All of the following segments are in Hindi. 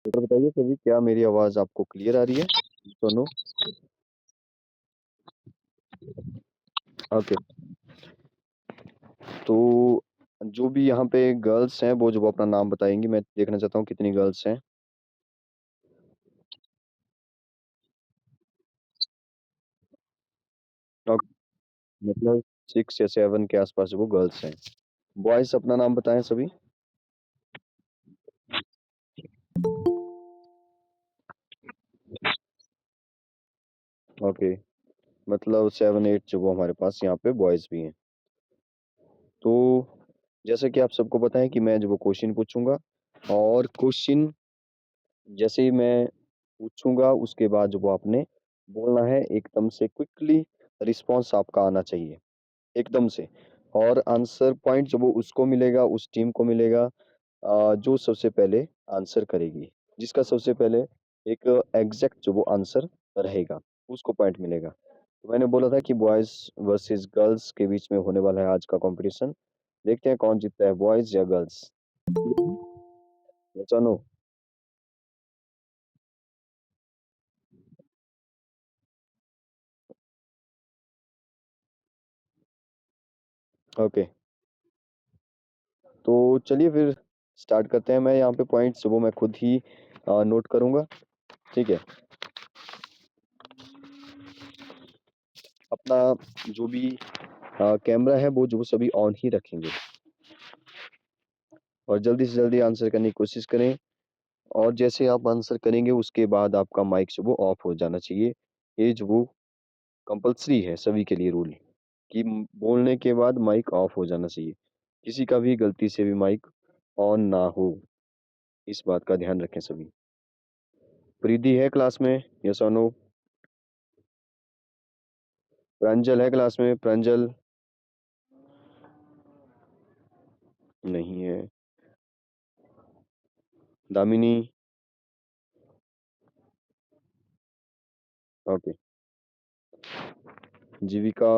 तो बताइए सभी, क्या मेरी आवाज़ आपको क्लियर आ रही है? दोनों? ओके। तो जो भी यहाँ पे गर्ल्स हैं वो जो अपना नाम बताएँगी, मैं देखना चाहता हूँ कितनी गर्ल्स हैं। ओके, मतलब 6 या 7 के आस-पास वो गर्ल्स हैं। बॉयज़ अपना नाम बताएँ सभी। ओके, मतलब 7-8 जो वो हमारे पास यहाँ पे बॉयज़ भी हैं। तो जैसे कि आप सबको पता है कि मैं जो वो क्वेश्चन पूछूँगा और क्वेश्चन जैसे ही मैं पूछूँगा उसके बाद जो वो आपने बोलना है एकदम से क्विकली, रिस्पॉन्स आपका आना चाहिए, एकदम से। और आंसर पॉइंट जो वो उसको मिलेगा, उस टीम को मिलेगा जो सबसे पहले आंसर करेगी। जिसका सबसे पहले एक एग्ज़ैक्ट जो वो आंसर रहेगा, उसको पॉइंट मिलेगा। तो मैंने बोला था कि बॉयज़ वर्सेस गर्ल्स के बीच में होने वाला है आज का कॉम्पिटिशन। देखते हैं कौन जीतता है, बॉयज़ या गर्ल्स? यस और नो? ओके, तो चलिए फिर स्टार्ट करते हैं। मैं यहाँ पे पॉइंट्स वो मैं खुद ही नोट करूँगा, ठीक है? अपना जो भी कैमरा है वो जो सभी ऑन ही रखेंगे और जल्दी से जल्दी आंसर करने की कोशिश करें। और जैसे आप आंसर करेंगे उसके बाद आपका माइक जो वो ऑफ हो जाना चाहिए। ये जो वो कंपल्सरी है सभी के लिए रूल कि बोलने के बाद माइक ऑफ हो जाना चाहिए। किसी का भी गलती से भी माइक ऑन ना हो, इस बात का ध्यान रखें सभी। प्रीति है क्लास में? यस और नो? प्रांजल है क्लास में? प्रांजल? नहीं है। दामिनी? ओके। जीविका?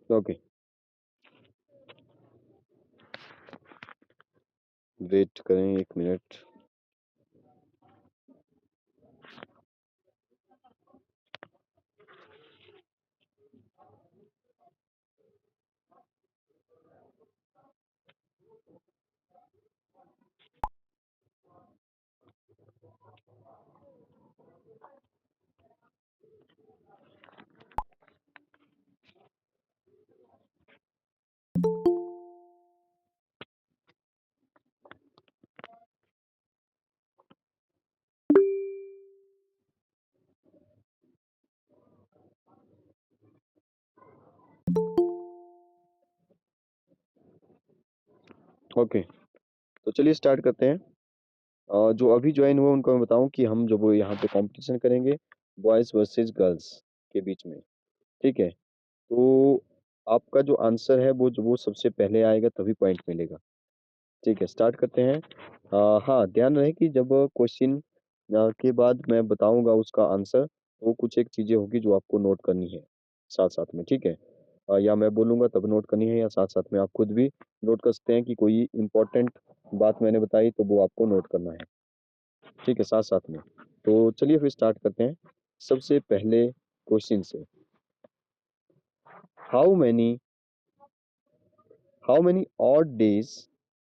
ओके, वेट करें 1 मिनट। ओके, तो चलिए स्टार्ट करते हैं। जो अभी ज्वाइन हुए उनको मैं बताऊं कि हम जो वो यहाँ पे कंपटीशन करेंगे बॉयज वर्सेस गर्ल्स के बीच में, ठीक है? तो आपका जो आंसर है वो सबसे पहले आएगा तभी पॉइंट मिलेगा, ठीक है? स्टार्ट करते हैं। हाँ, ध्यान रहे कि जब क्वेश्चन के बाद मैं बताऊंगा उसका आंसर, तो कुछ एक चीजें होगी जो आपको नोट करनी है साथ साथ में, ठीक है? या मैं बोलूंगा तब नोट करनी है या साथ साथ में आप खुद भी नोट कर सकते हैं कि कोई इम्पोर्टेंट बात मैंने बताई तो वो आपको नोट करना है, ठीक है, साथ साथ में। तो चलिए फिर स्टार्ट करते हैं सबसे पहले क्वेश्चन से। How many how many odd days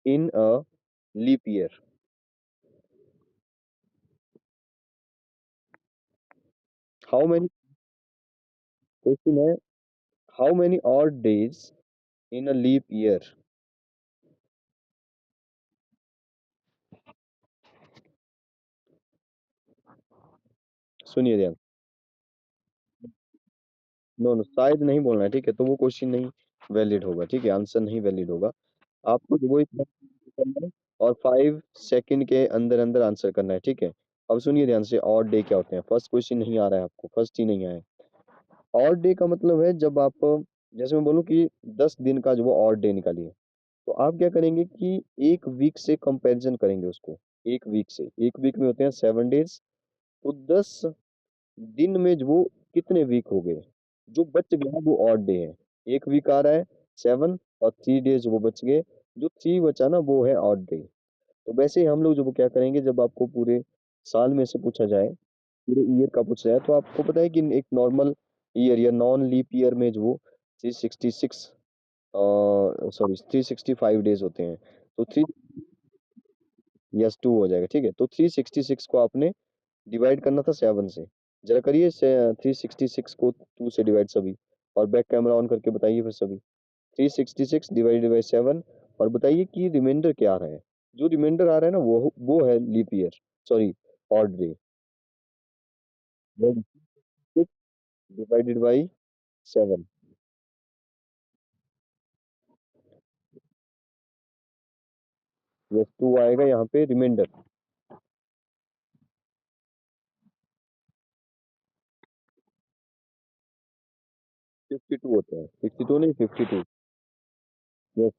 in a leap year? How many question है, how many odd days in a leap year? सुनिए ध्यान। नो नो, शायद नहीं बोलना है, ठीक है? तो वो क्वेश्चन नहीं वैलिड होगा, ठीक है? आंसर नहीं वैलिड होगा। आपको जो वो इतना करना है और 5 सेकंड के अंदर अंदर आंसर करना है, ठीक है? अब सुनिए ध्यान से, ऑड डे क्या होते हैं? फर्स्ट क्वेश्चन नहीं आ रहा है आपको, फर्स्ट ही नहीं आया है। ऑड डे का मतलब है जब आप, जैसे मैं बोलूँ कि 10 दिन का जो वो ऑड डे निकालिए, तो आप क्या करेंगे कि 1 वीक से कंपैरिजन करेंगे उसको, 1 वीक से। 1 वीक में होते हैं 7 डेज़, तो 10 दिन में जो वो कितने वीक हो गए? जो बच गया वो ऑड डे है। 1 वीक आ रहा है 7 और 3 डेज़ वो बच गए, जो 3 बचा ना वो है ऑड डे। तो वैसे ही हम लोग जो वो क्या करेंगे, जब आपको पूरे साल में से पूछा जाए, पूरे ईयर का पूछा जाए, तो आपको पता है कि एक नॉर्मल ईयर या नॉन लीप ईयर में जो 366 सॉरी 365 डेज होते हैं। तो थ्री, यस 2 हो जाएगा, ठीक है। तो 366 को आपने डिवाइड करना था 7 से। जरा करिए 366 को 2 से डिवाइड सभी, और बैक कैमरा ऑन करके बताइए फिर सभी। 366 डिवाइडेड बाई 7, और बताइए कि रिमाइंडर क्या आ रहा है। जो रिमाइंडर आ रहा है ना वो है leap year, sorry odd day. Divided by 7, yes 2 आएगा यहाँ पे रिमाइंडर। 52 होते हैं, 62 नहीं 52। यस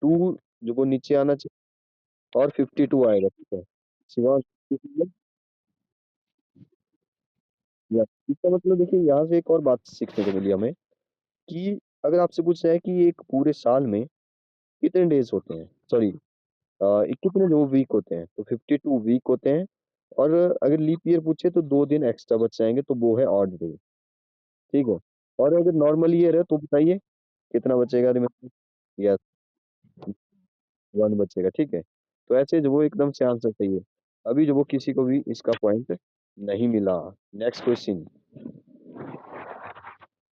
2 जो वो नीचे आना चाहिए, और 52 आएगा, ठीक है। शिवांश, यस इसका मतलब देखिए यहाँ से एक और बात सीखने को मिली हमें, कि अगर आपसे पूछा जाए कि एक पूरे साल में कितने डेज होते हैं, सॉरी कितने जो वीक होते हैं, तो 52 वीक होते हैं। और अगर लीप ईयर पूछे तो 2 दिन एक्स्ट्रा बच जाएंगे, तो वो है ऑड डे, ठीक है। और अगर नॉर्मल ईयर है तो बताइए कितना बचेगा रिमेम्बर। यस 1 बचेगा, ठीक है। तो ऐसे जो वो एकदम से आंसर सही है। अभी जो वो किसी को भी इसका पॉइंट नहीं मिला। Next question.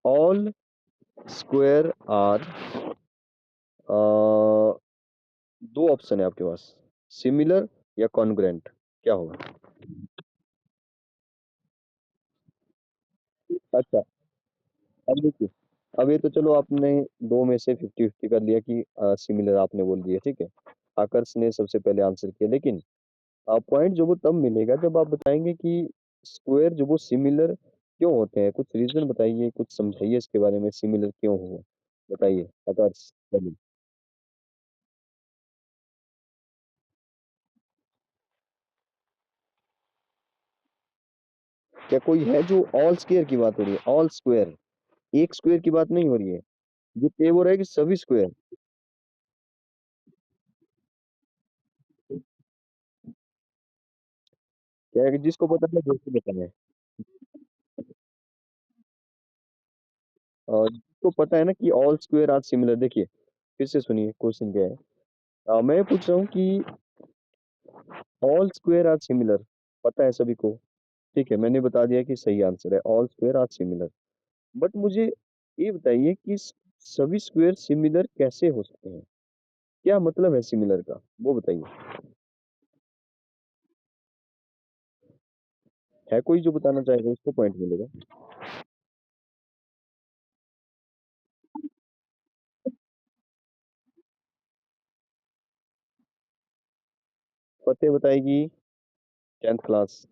All square are, दो ऑप्शन है आपके पास, सिमिलर या कॉन्ग्रुएंट, क्या होगा? अच्छा, अब देखिए, अब ये तो चलो आपने दो में से 50-50 कर लिया कि सिमिलर आपने बोल दिया, ठीक है। आकर्ष ने सबसे पहले आंसर किया, लेकिन पॉइंट जो वो तब मिलेगा जब आप बताएंगे कि स्क्वायर जो वो सिमिलर क्यों होते हैं। कुछ रीजन बताइए, कुछ समझाइए इसके बारे में, सिमिलर क्यों हुआ, बताइए आकर्ष चलिए। क्या कोई है जो ऑल स्क्वायर की बात हो रही है? ऑल स्क्वायर, एक स्क्वायर की बात नहीं हो रही है। ये तय हो रहा है कि सभी स्क्वायर, क्या है कि जिसको पता है दोस्तों बताना है। और जिसको पता है ना कि ऑल स्क्वायर आर सिमिलर, देखिए फिर से सुनिए क्वेश्चन क्या है। मैं पूछ रहा हूँ कि ऑल स्क्वायर आर सिमिलर पता है सभी को, ठीक है। मैंने बता दिया कि सही आंसर है all square are similar. But मुझे ये बताइए कि सभी स्क्वायर सिमिलर कैसे हो सकते हैं? क्या मतलब है सिमिलर का, वो बताइए। है कोई जो बताना चाहेगा, उसको पॉइंट मिलेगा। फतेह बताएगी 10th क्लास।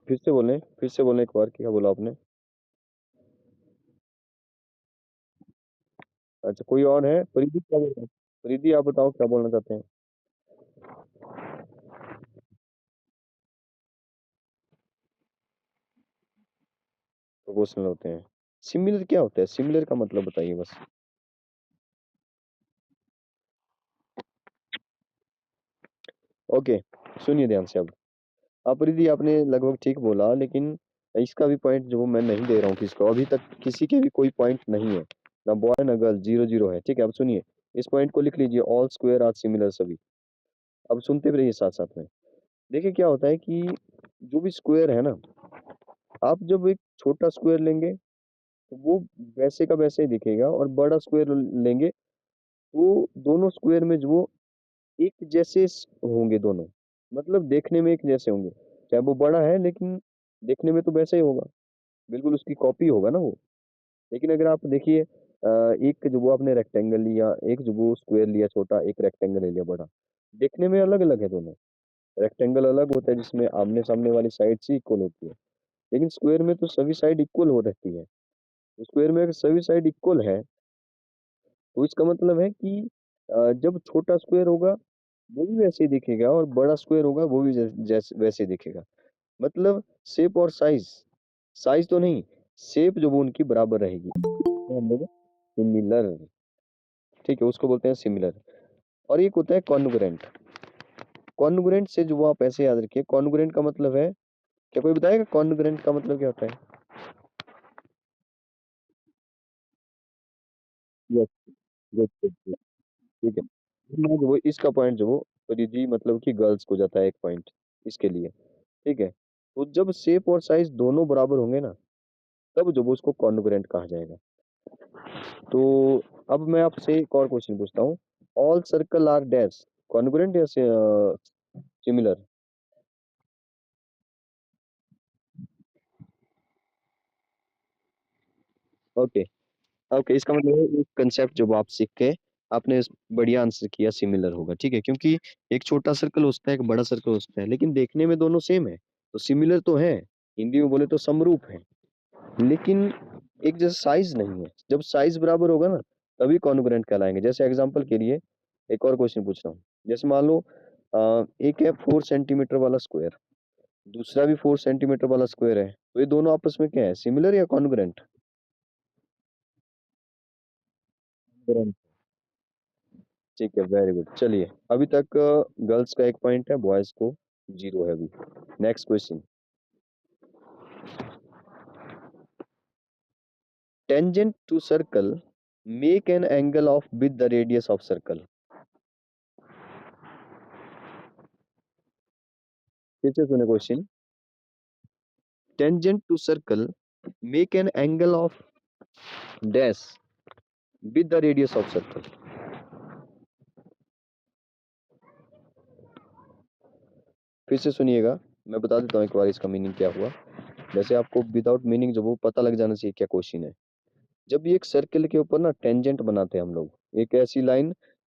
फिर से बोलें एक बार, क्या बोला आपने? अच्छा, कोई और है? परिधि क्या बोल रहे हैं? परिधि आप बताओ क्या बोलना चाहते हैं। प्रोपोर्शनल होते हैं। सिमिलर क्या होता है? सिमिलर का मतलब बताइए बस। ओके, सुनिए ध्यान से अब। परिधि आपने लगभग ठीक बोला, लेकिन इसका भी पॉइंट जो मैं नहीं दे रहा हूँ किसको, अभी तक किसी के भी कोई पॉइंट नहीं है, ना बॉय ना गर्ल, 0-0 है, ठीक है। अब सुनिए, इस पॉइंट को लिख लीजिए, ऑल स्क्वायर आर सिमिलर सभी। अब सुनते भी रहिए साथ साथ में। देखिए क्या होता है कि जो भी स्क्वायर है ना, आप जब एक छोटा स्क्वायर लेंगे तो वो वैसे का वैसे ही दिखेगा, और बड़ा स्क्वायर लेंगे तो दोनों स्क्वायर में जो वो एक जैसे होंगे दोनों, मतलब देखने में एक जैसे होंगे। चाहे वो बड़ा है लेकिन देखने में तो वैसा ही होगा, बिल्कुल उसकी कॉपी होगा ना वो। लेकिन अगर आप देखिए एक जो वो आपने रेक्टेंगल लिया, एक जो वो स्क्वायर लिया छोटा, एक रेक्टेंगल ले लिया बड़ा, देखने में अलग अलग है दोनों। रेक्टेंगल अलग होता है जिसमें आमने सामने वाली साइड ही इक्वल होती है, लेकिन स्क्वायर में तो सभी साइड इक्वल हो रहती है। स्क्वायर में अगर सभी साइड इक्वल है, तो इसका मतलब है कि जब छोटा स्क्वायर होगा वो भी वैसे ही दिखेगा, और बड़ा स्क्वायर होगा वो भी जैसे वैसे ही दिखेगा। मतलब शेप और साइज, साइज तो नहीं, शेप जो वो उनकी बराबर रहेगी तो हम लोग सिमिलर, ठीक है, उसको बोलते हैं सिमिलर। और एक होता है कॉन्ग्रुएंट। कॉन्ग्रुएंट से जो वो आप ऐसे याद रखिए, कॉन्ग्रुएंट का मतलब है, क्या कोई बताएगा कॉन्ग्रुएंट का मतलब क्या होता है? यस, गुड गुड गुड, ठीक है। मैं जो वो इसका पॉइंट जो वो परिधि मतलब कि गर्ल्स को जाता है एक पॉइंट इसके लिए, ठीक है। तो जब शेप और साइज दोनों बराबर होंगे ना, तब जो वो उसको कॉन्ग्रुएंट कहा जाएगा। तो अब मैं आपसे एक और क्वेश्चन पूछता हूँ। All circle are dash, congruent या सिमिलर? ओके, ओके, इसका मतलब है एक कंसेप्ट जो वो आप सीख के आपने बढ़िया आंसर किया, सिमिलर होगा, ठीक है, क्योंकि एक छोटा सर्कल होता है, एक बड़ा सर्कल होता है, लेकिन देखने में दोनों सेम है, तो सिमिलर तो है, हिंदी में बोले तो समरूप है, लेकिन एक जैसा साइज नहीं है। जब साइज बराबर होगा ना, तभी कॉन्ग्रुएंट कहलाएंगे। जैसे एग्जांपल के लिए एक और क्वेश्चन पूछ रहा हूँ। जैसे मान लो एक है 4 सेंटीमीटर वाला स्क्वायर, दूसरा भी 4 सेंटीमीटर वाला स्क्वायर है, तो ये दोनों आपस में क्या है, सिमिलर या कॉन्ग्रुएंट? ठीक है, वेरी गुड। चलिए, अभी तक गर्ल्स का एक पॉइंट है, बॉयज को जीरो है अभी। Next question. Tangent to circle make an angle of with the radius of circle. फिर से सुने question. Tangent to circle make an angle of dash with the radius of circle. फिर से सुनिएगा, मैं बता देता हूँ एक बार इसका मीनिंग क्या हुआ। वैसे आपको विदाउट मीनिंग जो वो पता लग जाना चाहिए क्या क्वेश्चन है। जब ये एक सर्कल के ऊपर ना टेंजेंट बनाते हैं हम लोग, एक ऐसी लाइन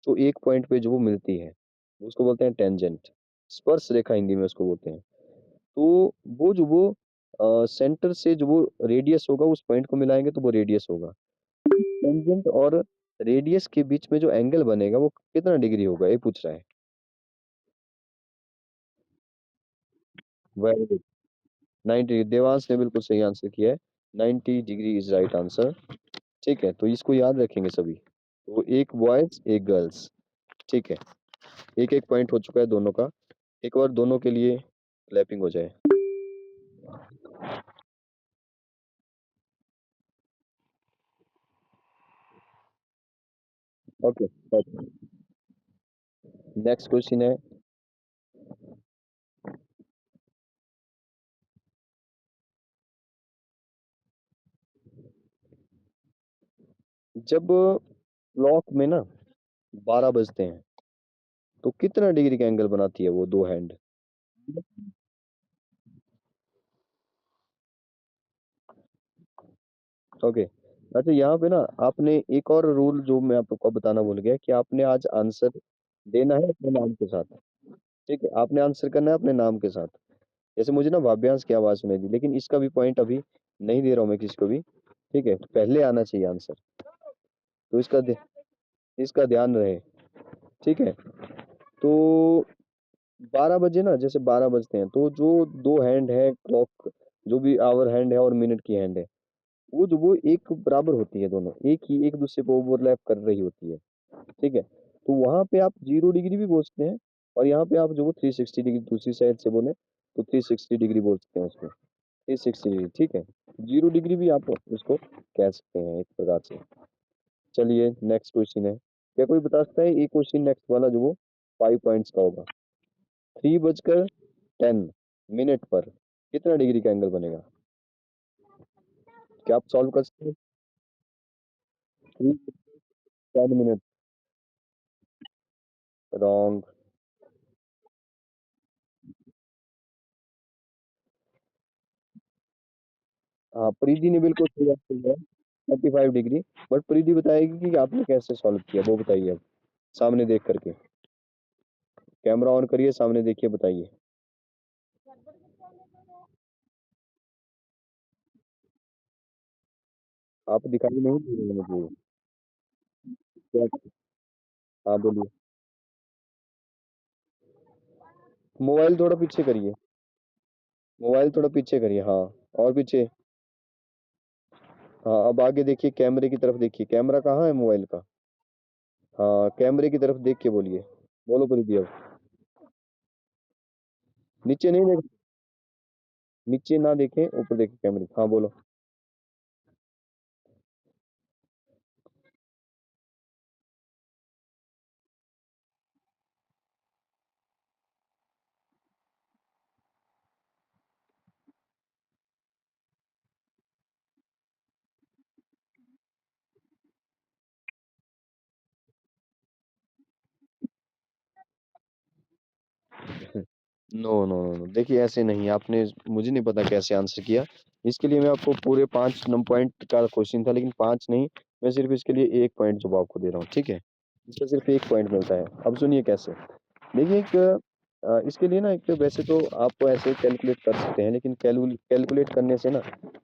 जो एक पॉइंट पे जो वो मिलती है, उसको बोलते हैं टेंजेंट। स्पर्श रेखा हिंदी में उसको बोलते हैं। तो वो जो वो सेंटर से जो वो रेडियस होगा उस पॉइंट को मिलाएंगे तो वो रेडियस होगा। टेंजेंट और रेडियस के बीच में जो एंगल बनेगा वो कितना डिग्री होगा, ये पूछ रहा है। Very good, 90। देवांश ने बिल्कुल सही आंसर किया है। 90 डिग्री इज राइट आंसर। ठीक है, तो इसको याद रखेंगे सभी। तो एक बॉयज एक गर्ल्स, ठीक है। एक एक पॉइंट हो चुका है दोनों का। एक बार दोनों के लिए क्लैपिंग हो जाए। ओके, नेक्स्ट क्वेश्चन है। जब क्लॉक में ना 12 बजते हैं, तो कितना डिग्री का एंगल बनाती है वो दो हैंड? ओके। अच्छा, यहाँ पे ना आपने एक और रूल जो मैं आपको बताना भूल गया, कि आपने आज आंसर देना है अपने नाम के साथ। ठीक है, आपने आंसर करना है अपने नाम के साथ। जैसे मुझे ना वाव्यांश की आवाज सुनाई दी, लेकिन इसका भी पॉइंट अभी नहीं दे रहा हूँ मैं किसी को भी। ठीक है, पहले आना चाहिए आंसर, तो इसका ध्यान रहे। ठीक है, तो 12 बजे ना, जैसे 12 बजते हैं, तो जो दो हैंड है क्लॉक, जो भी आवर हैंड है और मिनट की हैंड है, वो जो वो एक बराबर होती है, दोनों एक दूसरे को ओवरलैप कर रही होती है। ठीक है, तो वहां पे आप 0 डिग्री भी बोल सकते हैं, और यहाँ पे आप जो वो 360 डिग्री दूसरी साइड से बोले तो 360 डिग्री बोल सकते हैं उसको। 360 डिग्री, ठीक है। 0 डिग्री भी आप उसको कह सकते हैं एक प्रकार से। चलिए, नेक्स्ट क्वेश्चन है। क्या कोई बता सकता है ये क्वेश्चन नेक्स्ट वाला जो वो 5 पॉइंट्स का होगा? 3:10 पर कितना डिग्री का एंगल बनेगा? क्या आप सॉल्व कर सकते हैं? 3:10। रॉन्ग। हाँ, प्रीति ने बिल्कुल सही आंसर दिया, 35 डिग्री। बट प्रीति बताएगी कि आपने कैसे सॉल्व किया, वो बताइए अब, सामने देख करके। कैमरा ऑन करिए, सामने देखिए, बताइए। आप दिखाई नहीं दे रहे हैं मुझे। क्या? हाँ, बोलिए। मोबाइल थोड़ा पीछे करिए, मोबाइल थोड़ा पीछे करिए, हाँ, और पीछे। हाँ, अब आगे देखिए, कैमरे की तरफ देखिए, कैमरा कहाँ है मोबाइल का? हाँ, कैमरे की तरफ देख के बोलिए। बोलो प्रीति अब। नीचे नहीं देख, नीचे ना देखें, ऊपर देखें कैमरे। हाँ बोलो। नो नो नो नो, देखिए ऐसे नहीं, आपने मुझे नहीं पता कैसे आंसर किया। इसके लिए मैं आपको पूरे 5 पॉइंट का क्वेश्चन था, लेकिन 5 नहीं, मैं सिर्फ इसके लिए 1 पॉइंट जवाब आपको दे रहा हूँ, ठीक है? इसका सिर्फ 1 पॉइंट मिलता है। अब सुनिए कैसे। देखिए एक इसके लिए ना, एक तो वैसे तो आप ऐसे कैलकुलेट कर सकते हैं, लेकिन कैलकुलेट करने से ना,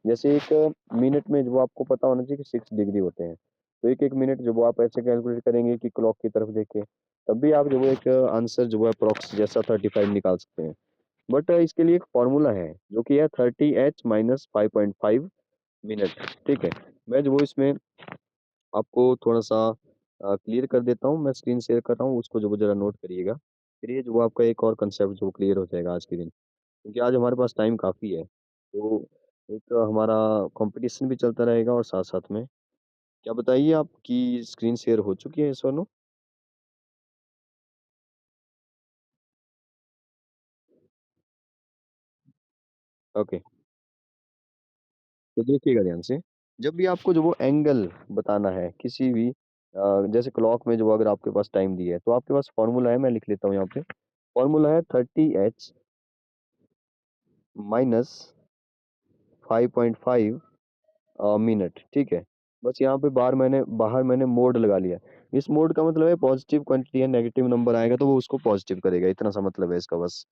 जैसे एक मिनट में जो आपको पता होना चाहिए कि 6 डिग्री होते हैं, तो एक एक मिनट जो वो आप ऐसे कैलकुलेट करेंगे कि क्लॉक की तरफ देखे, तब भी आप जो वो एक आंसर जो है अप्रोक्स जैसा 35 निकाल सकते हैं। बट इसके लिए एक फॉर्मूला है, जो कि है 30h - 5.5 मिनट, ठीक है? मैं जो वो इसमें आपको थोड़ा सा क्लियर कर देता हूँ, मैं स्क्रीन शेयर कर रहा हूँ, उसको जो वो जरा नोट करिएगा। फिर ये जो वो आपका एक और कंसेप्ट जो क्लियर हो जाएगा आज के दिन, क्योंकि आज हमारे पास टाइम काफ़ी है। तो एक हमारा कंपटीशन भी चलता रहेगा, और साथ-साथ में क्या बताइए, आपकी स्क्रीन शेयर हो चुकी है सोनू? ओके, तो देखिएगा ध्यान से। जब भी आपको जो वो एंगल बताना है किसी भी जैसे क्लॉक में, जो अगर आपके पास टाइम दी है, तो आपके पास फॉर्मूला है, मैं लिख लेता हूँ यहाँ पे। फॉर्मूला है 30h माइनस 5.5 मिनट, ठीक है? बस यहाँ पे बाहर मैंने मोड लगा लिया। इस मोड का मतलब है पॉजिटिव क्वांटिटी है, नेगेटिव नंबर आएगा तो वो उसको पॉजिटिव करेगा, इतना सा मतलब है इसका बस।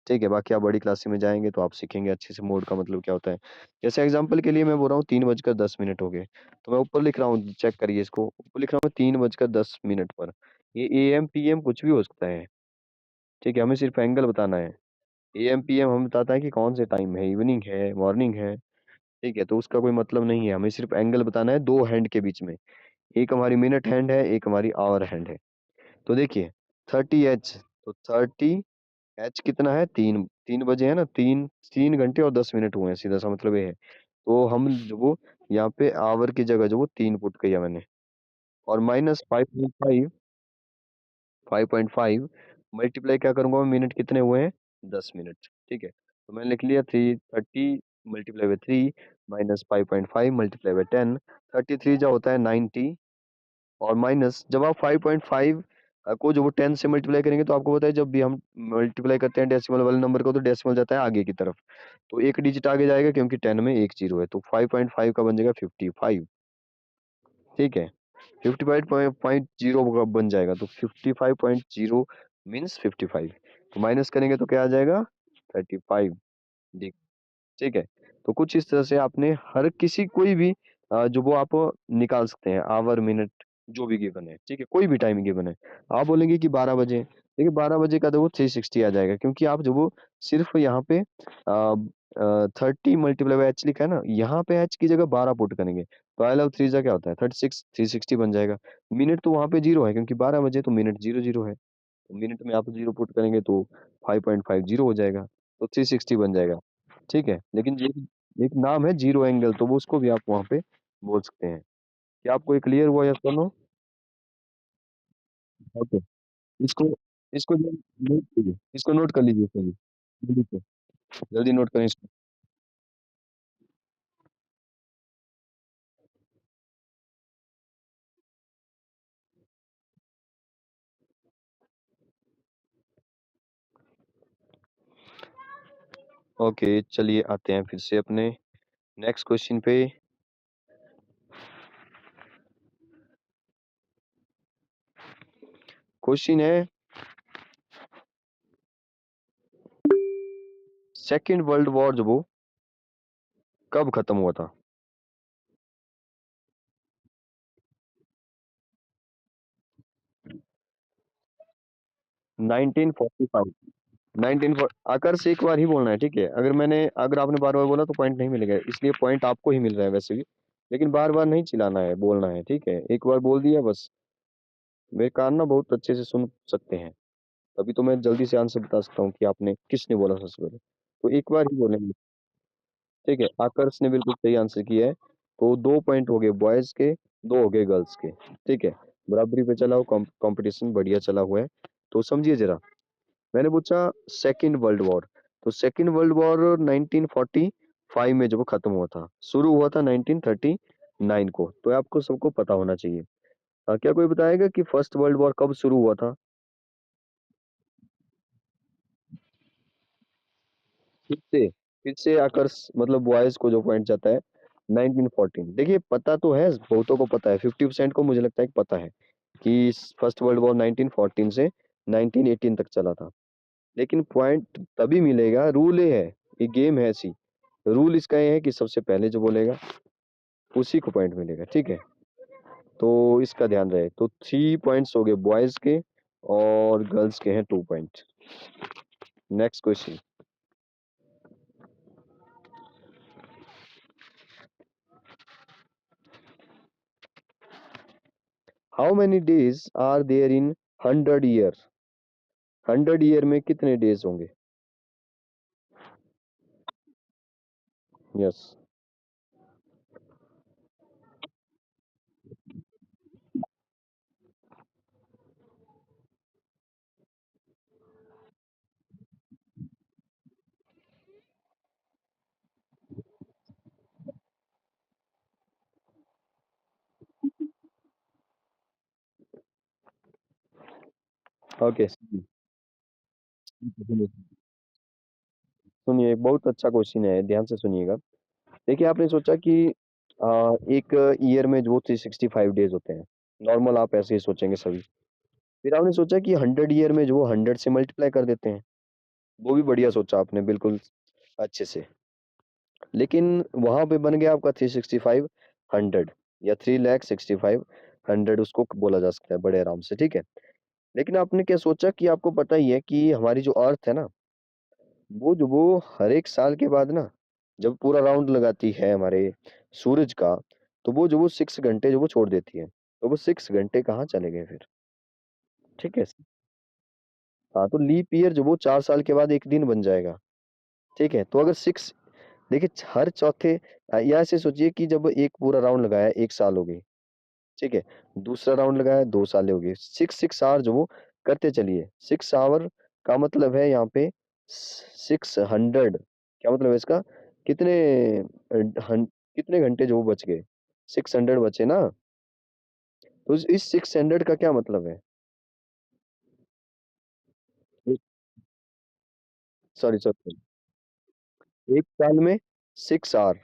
ठीक है, बाकी आप बड़ी क्लास में जाएँगे तो आप सीखेंगे अच्छे से मोड का मतलब क्या होता है। जैसे एग्ज़ाम्पल के लिए मैं बोल रहा हूँ, 3:10 हो गए, तो मैं ऊपर लिख रहा हूँ, चेक करिए इसको, ऊपर लिख रहा हूँ 3:10 पर। ये एएम, पीएम कुछ भी हो सकता है, ठीक है? हमें सिर्फ़ एंगल बताना है। एएम, पीएम हमें बताता है कि कौन से टाइम है, इवनिंग है, मॉर्निंग है। ठीक है, तो उसका कोई मतलब नहीं है, हमें सिर्फ़ एंगल बताना है 2 हैंड के बीच में। एक हमारी मिनट हैंड है, एक हमारी आवर हैंड है। तो देखिए 30 तो 30 कितना है, 3 3 बजे है ना, 3 3 घंटे और 10 मिनट हुए हैं, सीधा-सा मतलब ये है। तो हम जो वो यहाँ पे आवर की जगह जो वो 3 पुट किया मैंने, और माइनस 5.5 मल्टीप्लाई क्या करूँगा मैं, मिनट कितने हुए हैं? 10 मिनट, ठीक है? तो मैंने लिख लिया 30 multiply by 3 minus 5.5 multiply by 10, 33 जो होता है 90, और माइनस जब आप 5.5 को जो वो 10 से मल्टीप्लाई करेंगे, तो आपको पता है जब भी हम मल्टीप्लाई करते हैं डेसिमल वाले नंबर को, तो डेसिमल जाता है आगे की तरफ। तो 1 डिजिट आगे जाएगा, क्योंकि 10 में 1 ज़ीरो है, तो 5.5 का बन जाएगा 55, ठीक है? 55.0 का बन जाएगा, तो 55.0 मीन्स 55, तो माइनस करेंगे तो क्या आ जाएगा? 35 डी, ठीक है? तो कुछ इस तरह से आपने हर किसी कोई भी जो वो आप निकाल सकते हैं, आवर, मिनट, जो भी गिवन है, ठीक है? कोई भी टाइम गिवन है। आप बोलेंगे कि 12 बजे, देखिए 12 बजे का तो वो 360 आ जाएगा, क्योंकि आप जो वो सिर्फ़ यहाँ पे 30 मल्टीप्लाई बाय h लिखा है ना, यहाँ पे h की जगह 12 पुट करेंगे, तो आई लव 3 जा क्या होता है 36, 360 बन जाएगा। मिनट तो वहाँ पे 0 है, क्योंकि 12 बजे तो मिनट 00 है। तो मिनट में आप 0 पुट करेंगे तो 5.50 हो जाएगा, तो 360 बन जाएगा, ठीक है? लेकिन ये एक नाम है ज़ीरो एंगल, तो वो उसको भी आप वहाँ पे बोल सकते हैं। क्या आपको ये क्लियर हुआ, यस और नो? ओके, इसको इसको जो नोट कीजिए, इसको नोट कर लीजिए सभी, जल्दी से, जल्दी नोट करें इसको। ओके, चलिए आते हैं फिर से अपने नेक्स्ट क्वेश्चन पे। क्वेश्चन है, सेकंड वर्ल्ड वॉर जो वो कब खत्म हुआ था? 1945। 19 फो आकर से एक बार ही बोलना है, ठीक है? अगर आपने बार-बार बोला तो पॉइंट नहीं मिलेगा, इसलिए पॉइंट आपको ही मिल रहा है वैसे भी। लेकिन बार-बार नहीं चिल्लाना है, बोलना है, ठीक है? एक बार बोल दिया बस। मेरे कान ना बहुत अच्छे से सुन सकते हैं, तभी तो मैं जल्दी से आंसर बता सकता हूँ कि आपने किसने बोला सबसे पहले। तो एक बार ही बोलेंगे, ठीक है? आकर्ष ने बिल्कुल सही आंसर किया है। तो 2 पॉइंट हो गए बॉयज़ के, 2 हो गए गर्ल्स के, ठीक है? बराबरी पे चला हो, कॉम्पिटिशन बढ़िया चला हुआ है। तो समझिए ज़रा, मैंने पूछा सेकंड वर्ल्ड वॉर, तो सेकंड वर्ल्ड वॉर 1945 में जब वो खत्म हुआ था, शुरू हुआ था 1939 को, तो आपको सबको पता होना चाहिए। क्या कोई बताएगा कि फर्स्ट वर्ल्ड वॉर कब शुरू हुआ था? फिर से आकर्ष मतलब बॉयज को जो पॉइंट जाता है 1914। देखिए पता तो है, बहुतों को पता है, 50% को मुझे लगता है कि पता है कि फर्स्ट वर्ल्ड वॉर 1914 से 1918 तक चला था। लेकिन पॉइंट तभी मिलेगा, रूल ये है, ये गेम है ऐसी, रूल इसका ये है कि सबसे पहले जो बोलेगा उसी को पॉइंट मिलेगा, ठीक है? तो इसका ध्यान रहे। तो 3 पॉइंट्स हो गए बॉयज के और गर्ल्स के हैं 2 point. Next question. How many days are there in 100 year? 100 year में कितने डेज होंगे? यस। ओके, सुनिए बहुत अच्छा क्वेश्चन है, ध्यान से सुनिएगा। देखिए आपने सोचा कि एक ईयर में जो 365 डेज होते हैं, नॉर्मल आप ऐसे ही सोचेंगे सभी। फिर आपने सोचा कि 100 ईयर में जो 100 से मल्टीप्लाई कर देते हैं, वो भी बढ़िया सोचा आपने बिल्कुल अच्छे से। लेकिन वहां पे बन गया आपका 365 100 या 3,65 100, उसको बोला जा सकता है बड़े आराम से, ठीक है? लेकिन आपने क्या सोचा कि आपको पता ही है कि हमारी जो अर्थ है ना, वो हर एक साल के बाद ना, जब पूरा राउंड लगाती है हमारे सूरज का, तो वो 6 घंटे जो वो छोड़ देती है। तो वो 6 घंटे कहाँ चले गए फिर? ठीक है? हाँ, तो लीप ईयर जो वो 4 साल के बाद एक दिन बन जाएगा। ठीक है? तो अगर 6, देखिए हर चौथे, या ऐसे सोचिए कि जब एक पूरा राउंड लगाया 1 साल हो गई, ठीक है? दूसरा राउंड लगाया 2 साल हो गई। 6 आवर जो वो करते चलिए। 6 आवर का मतलब है यहाँ पे 600, क्या मतलब है इसका? कितने कितने घंटे जो वो बच गए? 600 बचे ना? तो इस 600 का क्या मतलब है? सॉरी सॉरी, एक साल में 6 आवर,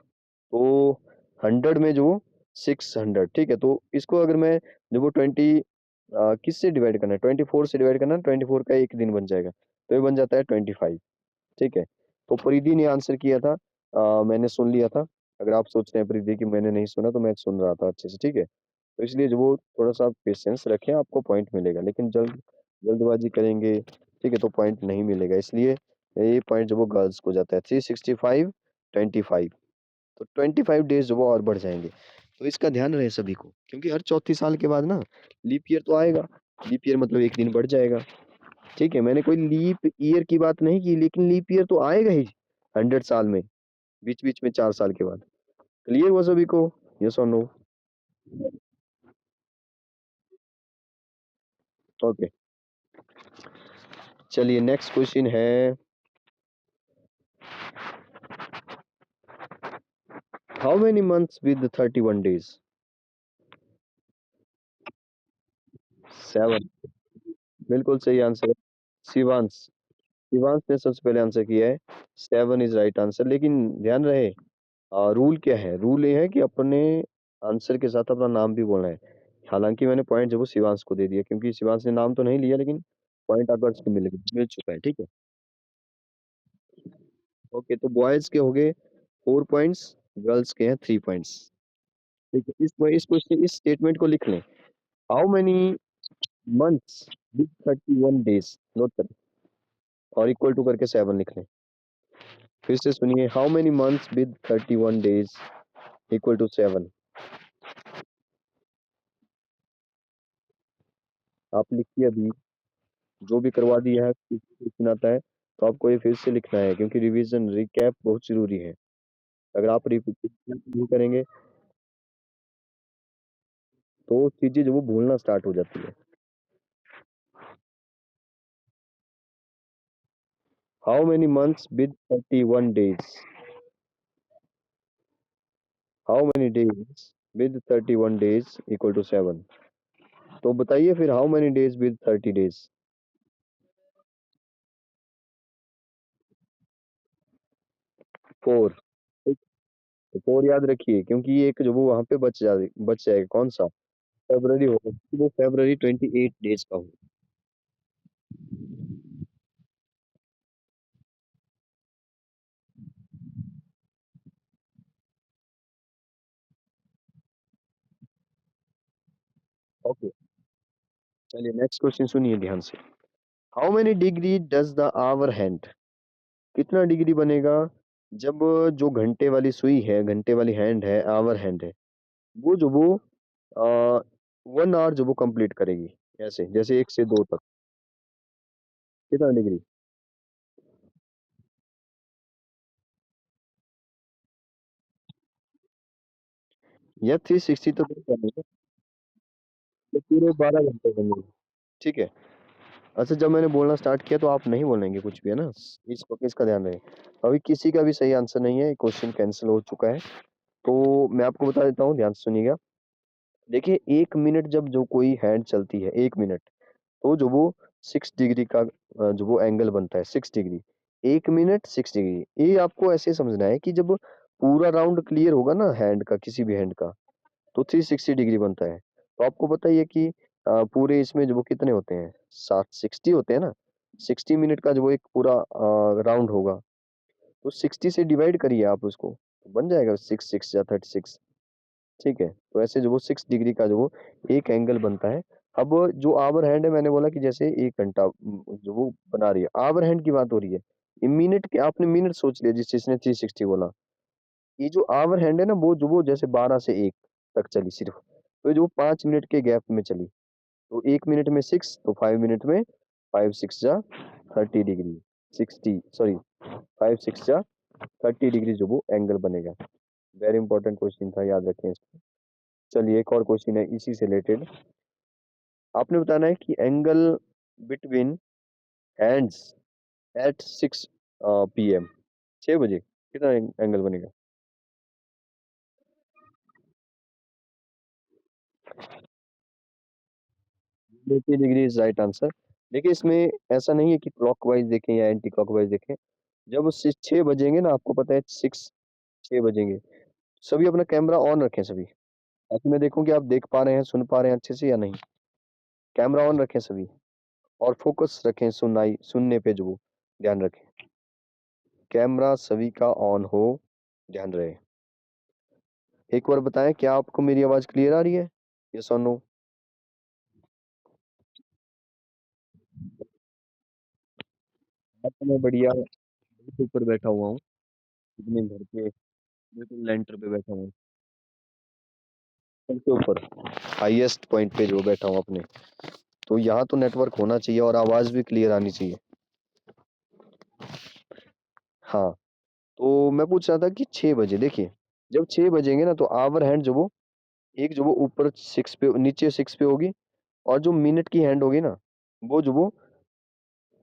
तो 100 में जो 600, ठीक है? तो इसको अगर मैं जो वो 20 किससे डिवाइड करना है, 24 से डिवाइड करना है, 24 का एक दिन बन जाएगा, तो ये बन जाता है 25, ठीक है? तो परिधि ने आंसर किया था, मैंने सुन लिया था। अगर आप सोच रहे हैं परिधि कि मैंने नहीं सुना, तो मैं सुन रहा था अच्छे से, ठीक है? तो इसलिए जो वो थोड़ा सा पेशेंस रखें, आपको पॉइंट मिलेगा, लेकिन जल्दबाजी करेंगे, ठीक है, तो पॉइंट नहीं मिलेगा। इसलिए ये पॉइंट जो वो गर्ल्स को जाता है, 365 25, तो 25 डेज जो वो और बढ़ जाएंगे। तो इसका ध्यान रहे सभी को, क्योंकि हर चौथी साल के बाद ना लीप ईयर तो आएगा। लीप ईयर मतलब एक दिन बढ़ जाएगा, ठीक है? मैंने कोई लीप ईयर की बात नहीं की, लेकिन लीप ईयर तो आएगा ही 100 साल में, बीच बीच में 4 साल के बाद। क्लियर हुआ सभी को? यस और नो? ओके, चलिए नेक्स्ट क्वेश्चन है, how many months with 31 days? 7, बिल्कुल सही आंसर। शिवांश, शिवांश ने सबसे पहले आंसर किया है, 7 इज राइट आंसर। लेकिन ध्यान रहे, रूल क्या है? रूल ये है कि अपने आंसर के साथ अपना नाम भी बोलना है। हालांकि मैंने पॉइंट जो वो शिवांश को दे दिया, क्योंकि शिवांश ने नाम तो नहीं लिया, लेकिन पॉइंट आदर्श को मिल चुका है, ठीक है? ओके, तो बॉयज के हो गए 4 पॉइंट्स, गर्ल्स के हैं 3 पॉइंट्स, ठीक है? इस क्वेश्चन, इस स्टेटमेंट को लिख लें, how many months with 31 days, note करें, और इक्वल टू करके 7 लिख लें। फिर से सुनिए, how many months with 31 days equal to 7। आप लिखिए अभी, जो भी करवा दिया है क्वेश्चन आता है तो आपको ये फिर से लिखना है, क्योंकि रिवीजन रिकैप बहुत जरूरी है। अगर आप रिपीट नहीं करेंगे तो चीजें जो वो भूलना स्टार्ट हो जाती है। How many months with 31 days? How many days with 31 days equal to 7? तो बताइए फिर, how many days with 30 days? 4। तो 4 याद रखिए, क्योंकि ये एक जो वो वहां पे बच जाएगा कौन सा, फेब्रवरी होगा, क्योंकि वो फेब्रवरी 28 days का हो। ओके, चलिए नेक्स्ट क्वेश्चन सुनिए ध्यान से। How many degree does the hour hand? कितना डिग्री बनेगा जब जो घंटे वाली सुई है, घंटे वाली हैंड है, आवर हैंड है, वो जो वो 1 आवर जो वो कंप्लीट करेगी, ऐसे जैसे 1 से 2 तक, कितना डिग्री? या 360 तो नहीं करनी, तो पूरे 12 घंटे बनेंगे। ठीक है। अच्छा, जब मैंने बोलना स्टार्ट किया तो आप नहीं बोलेंगे कुछ भी, है ना? इसका ध्यान रहे। अभी किसी का भी सही आंसर नहीं है, क्वेश्चन कैंसिल हो चुका है। तो मैं आपको बता देता हूँ, ध्यान से सुनिएगा। देखिए, 1 मिनट जब जो कोई हैंड चलती है, 1 मिनट, तो जो वो 6 डिग्री का जो वो एंगल बनता है, 6 डिग्री। 1 मिनट 6 डिग्री, ये आपको ऐसे समझना है कि जब पूरा राउंड क्लियर होगा ना हैंड का, किसी भी हैंड का, तो 360 डिग्री बनता है। तो आपको बताइए कि पूरे इसमें जो वो कितने होते हैं, 760 होते हैं ना। 60 मिनट का जो वो एक पूरा राउंड होगा, तो 60 से डिवाइड करिए आप उसको, तो बन जाएगा 6 6 या 36। ठीक है। तो ऐसे जो वो 6 डिग्री का जो वो एक एंगल बनता है। अब जो आवर हैंड है, मैंने बोला कि जैसे 1 घंटा जो वो बना रही है, आवर हैंड की बात हो रही है। ये मिनट के, आपने मिनट सोच लिया जिस चीज ने 360 बोला। ये जो आवर हैंड है ना, वो जो वो जैसे 12 से 1 तक चली सिर्फ, तो जो 5 मिनट के गैप में चली, तो 1 मिनट में 6, तो 5 मिनट में 5 6 जा 30 डिग्री, 5 6 जा 30 डिग्री जो वो एंगल बनेगा। वेरी इंपॉर्टेंट क्वेश्चन था, याद रखें इसको। चलिए एक और क्वेश्चन है इसी से रिलेटेड। आपने बताना है कि angle between hands eight 6 PM, 6 बजे कितना एंगल बनेगा? 80 डिग्री इज राइट आंसर। देखिए, इसमें ऐसा नहीं है कि क्लॉकवाइज देखें या एंटी क्लॉकवाइज देखें। जब वो 6 बजेंगे ना, आपको पता है 6 बजेंगे, सभी अपना कैमरा ऑन रखें सभी, ताकि मैं देखूं कि आप देख पा रहे हैं, सुन पा रहे हैं अच्छे से या नहीं। कैमरा ऑन रखें सभी, और फोकस रखें सुनने पे, जो वो ध्यान रखें। कैमरा सभी का ऑन हो, ध्यान रहे। एक बार बताएं, क्या आपको मेरी आवाज क्लियर आ रही है? यस और नो? मैं बढ़िया ऊपर बैठा हुआ हूँ, अपने घर पे बिल्कुल लेंटर पे बैठा हूँ, सबसे ऊपर हाईएस्ट पॉइंट पे जो बैठा हूँ अपने। तो यहाँ तो नेटवर्क होना चाहिए और आवाज भी क्लियर आनी चाहिए। हाँ। तो मैं पूछ रहा था कि 6 बजे, देखिए, जब 6 बजेंगे ना, तो आवर हैंड जो वो एक जो वो ऊपर 6 पे, नीचे 6 पे होगी, और जो मिनट की हैंड होगी ना, वो जो वो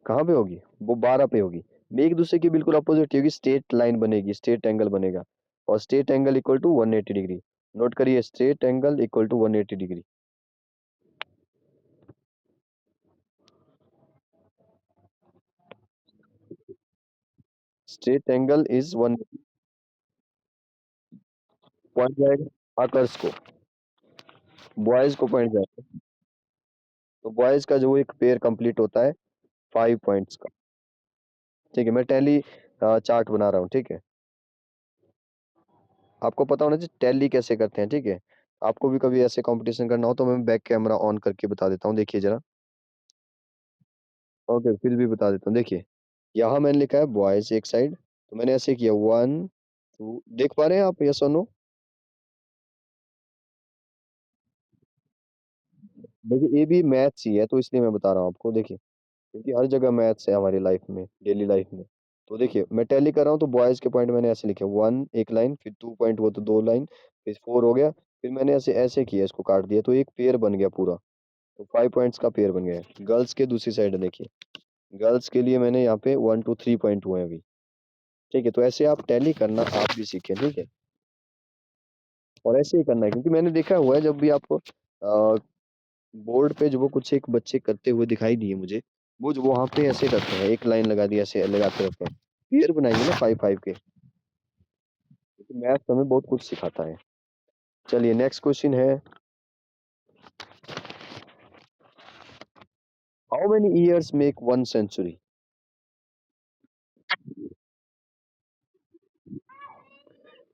कहाँ पे होगी, वो 12 पे होगी। एक दूसरे की बिल्कुल अपोजिट होगी, स्ट्रेट लाइन बनेगी, स्ट्रेट एंगल बनेगा। और straight angle equal to 180 degree. Note करिए, straight angle equal to 180 degree. Straight angle is one. Point जाएगा आकर्ष को, बॉयज को पॉइंट जाएगा। तो बॉयज का जो एक पेयर कंप्लीट होता है 5 पॉइंट्स का। ठीक है, मैं टैली चार्ट बना रहा हूँ, ठीक है। आपको पता होना चाहिए टैली कैसे करते हैं, ठीक है। आपको भी कभी ऐसे कंपटीशन करना हो तो मैं बैक कैमरा ऑन करके बता देता हूँ, देखिए जरा। ओके, फिर भी बता देता हूँ, देखिए। यहाँ मैंने लिखा है बॉयज एक साइड, तो मैंने ऐसे किया 1 2, देख पा रहे हैं आप, यस और नो? देखिए ये भी मैथ्स ही है, तो इसलिए मैं बता रहा हूँ आपको। देखिए क्योंकि हर जगह मैथ्स है हमारी लाइफ में, डेली लाइफ में। तो देखिए मैं टैली कर रहा हूँ, तो बॉयज के पॉइंट मैंने ऐसे लिखे, 1 एक लाइन, फिर 2 पॉइंट वो तो 2 लाइन, फिर 4 हो गया, फिर मैंने ऐसे ऐसे किया, इसको काट दिया, तो एक पेयर बन गया पूरा। तो 5 पॉइंट्स का पेयर बन गया। गर्ल्स के दूसरी साइड देखिए, गर्ल्स के लिए मैंने यहाँ पे 1 2 3 पॉइंट हुए हैं अभी। ठीक है, तो ऐसे आप टैली करना आप भी सीखें, ठीक है। और ऐसे ही करना है, क्योंकि मैंने देखा हुआ है जब भी आपको बोर्ड पे जो वो कुछ एक बच्चे करते हुए दिखाई दिए मुझे, वो जो वहां पे ऐसे करते हैं, एक लाइन लगा दी, ऐसे लगाते रहते हैं, पेयर बनाएंगे ना 5 5 के, क्योंकि मैथ हमें बहुत कुछ सिखाता है। चलिए नेक्स्ट क्वेश्चन है, how many years make 1 century?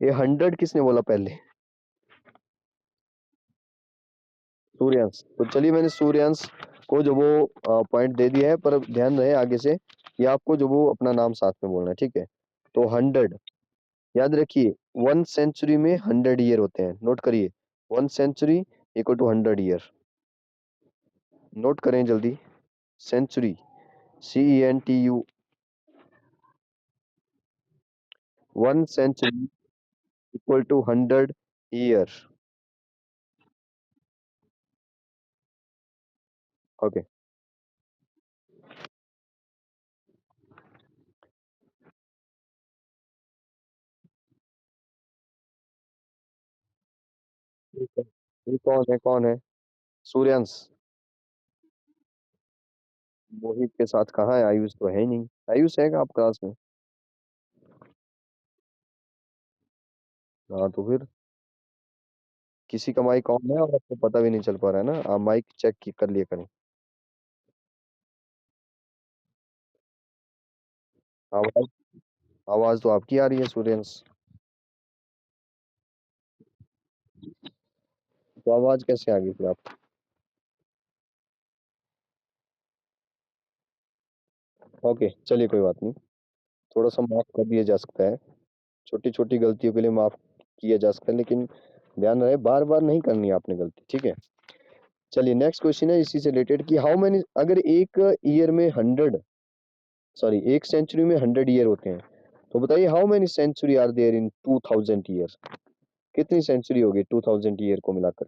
ये 100 किसने बोला पहले? सूर्यांश। तो चलिए मैंने सूर्यांश को जो वो पॉइंट दे दिया है, पर ध्यान रहे आगे से कि आपको जो वो अपना नाम साथ में बोलना है, ठीक है। तो 100, याद रखिए 1 सेंचुरी में 100 ईयर होते हैं, नोट करिए। 1 century equal to 100 year, note करें जल्दी। Century, CENTU, 1 century equal to 100 year. Okay, ठीक है। ये कौन है? सूर्यांश। मोहित के साथ कहाँ है? आयुष तो है ही नहीं। आयुष है क्या आप क्लास में? हाँ तो फिर किसी का माइक ऑन है और आपको पता भी नहीं चल पा रहा है ना, आप माइक चेक कर लिए करें। आवाज, आवाज तो आपकी आ रही है सूर्यांश। तो आवाज कैसे आ गई फिर आप? ओके चलिए कोई बात नहीं, थोड़ा सा माफ कर दिया जा सकता है, छोटी छोटी गलतियों के लिए माफ किया जा सकता है, लेकिन ध्यान रहे बार बार नहीं करनी है आपने गलती, ठीक है। चलिए नेक्स्ट क्वेश्चन है इसी से रिलेटेड कि हाउ मेनी, अगर एक ईयर में 100, सॉरी 1 सेंचुरी में 100 ईयर होते हैं, तो बताइए how many century are there in 2000 year? कितनी सेंचुरी होगी 2000 ईयर को मिलाकर?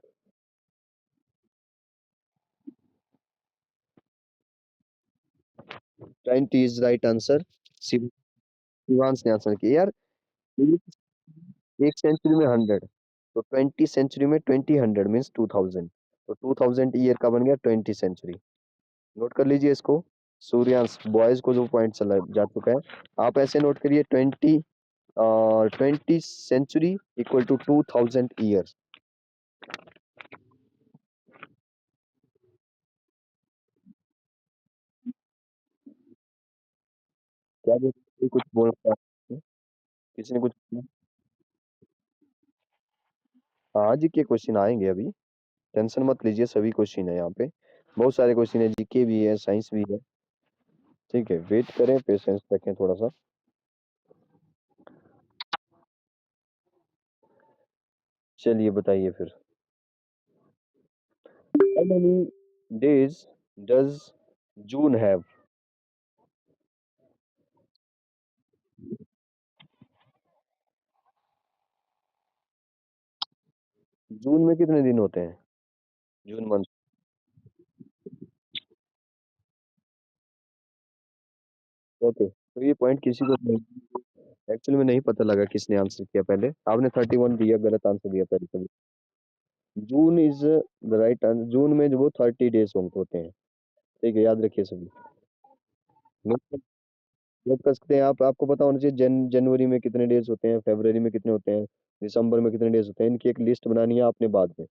20 इज राइट आंसर। शिवांश ने आंसर किया यार। एक सेंचुरी में 100, तो 20 सेंचुरी में 20 100 मीन्स 2000, तो 2000 ईयर का बन गया 20 सेंचुरी। नोट कर लीजिए इसको। सूर्यांश बॉयज को जो पॉइंट चला जा चुका है, आप ऐसे नोट करिए, 20 सेंचुरी इक्वल टू 2000 ईयर। क्या कुछ बोल रहा है? किसी ने कुछ? हाँ जी के क्वेश्चन आएंगे अभी, टेंशन मत लीजिए, सभी क्वेश्चन है यहाँ पे, बहुत सारे क्वेश्चन है, जीके भी है, साइंस भी है। ठीक है, वेट करें, पेशेंस रखें थोड़ा सा। चलिए बताइए फिर, how many days does June have? June में कितने दिन होते हैं? June month. ओके, तो ये पॉइंट किसी को एक्चुअली में नहीं पता लगा किसने आंसर किया पहले, आपने 31 दिया, गलत आंसर दिया पहले कभी। June is the right answer, June में जो वो 30 डेज होते हैं, ठीक है, याद रखिए सभी। नोट नोट कर सकते हैं आप, आपको पता होना चाहिए जनवरी में कितने डेज होते हैं, फरवरी में कितने होते हैं, दिसंबर में कितने डेज होते हैं, इनकी एक लिस्ट बनानी है आपने बाद में।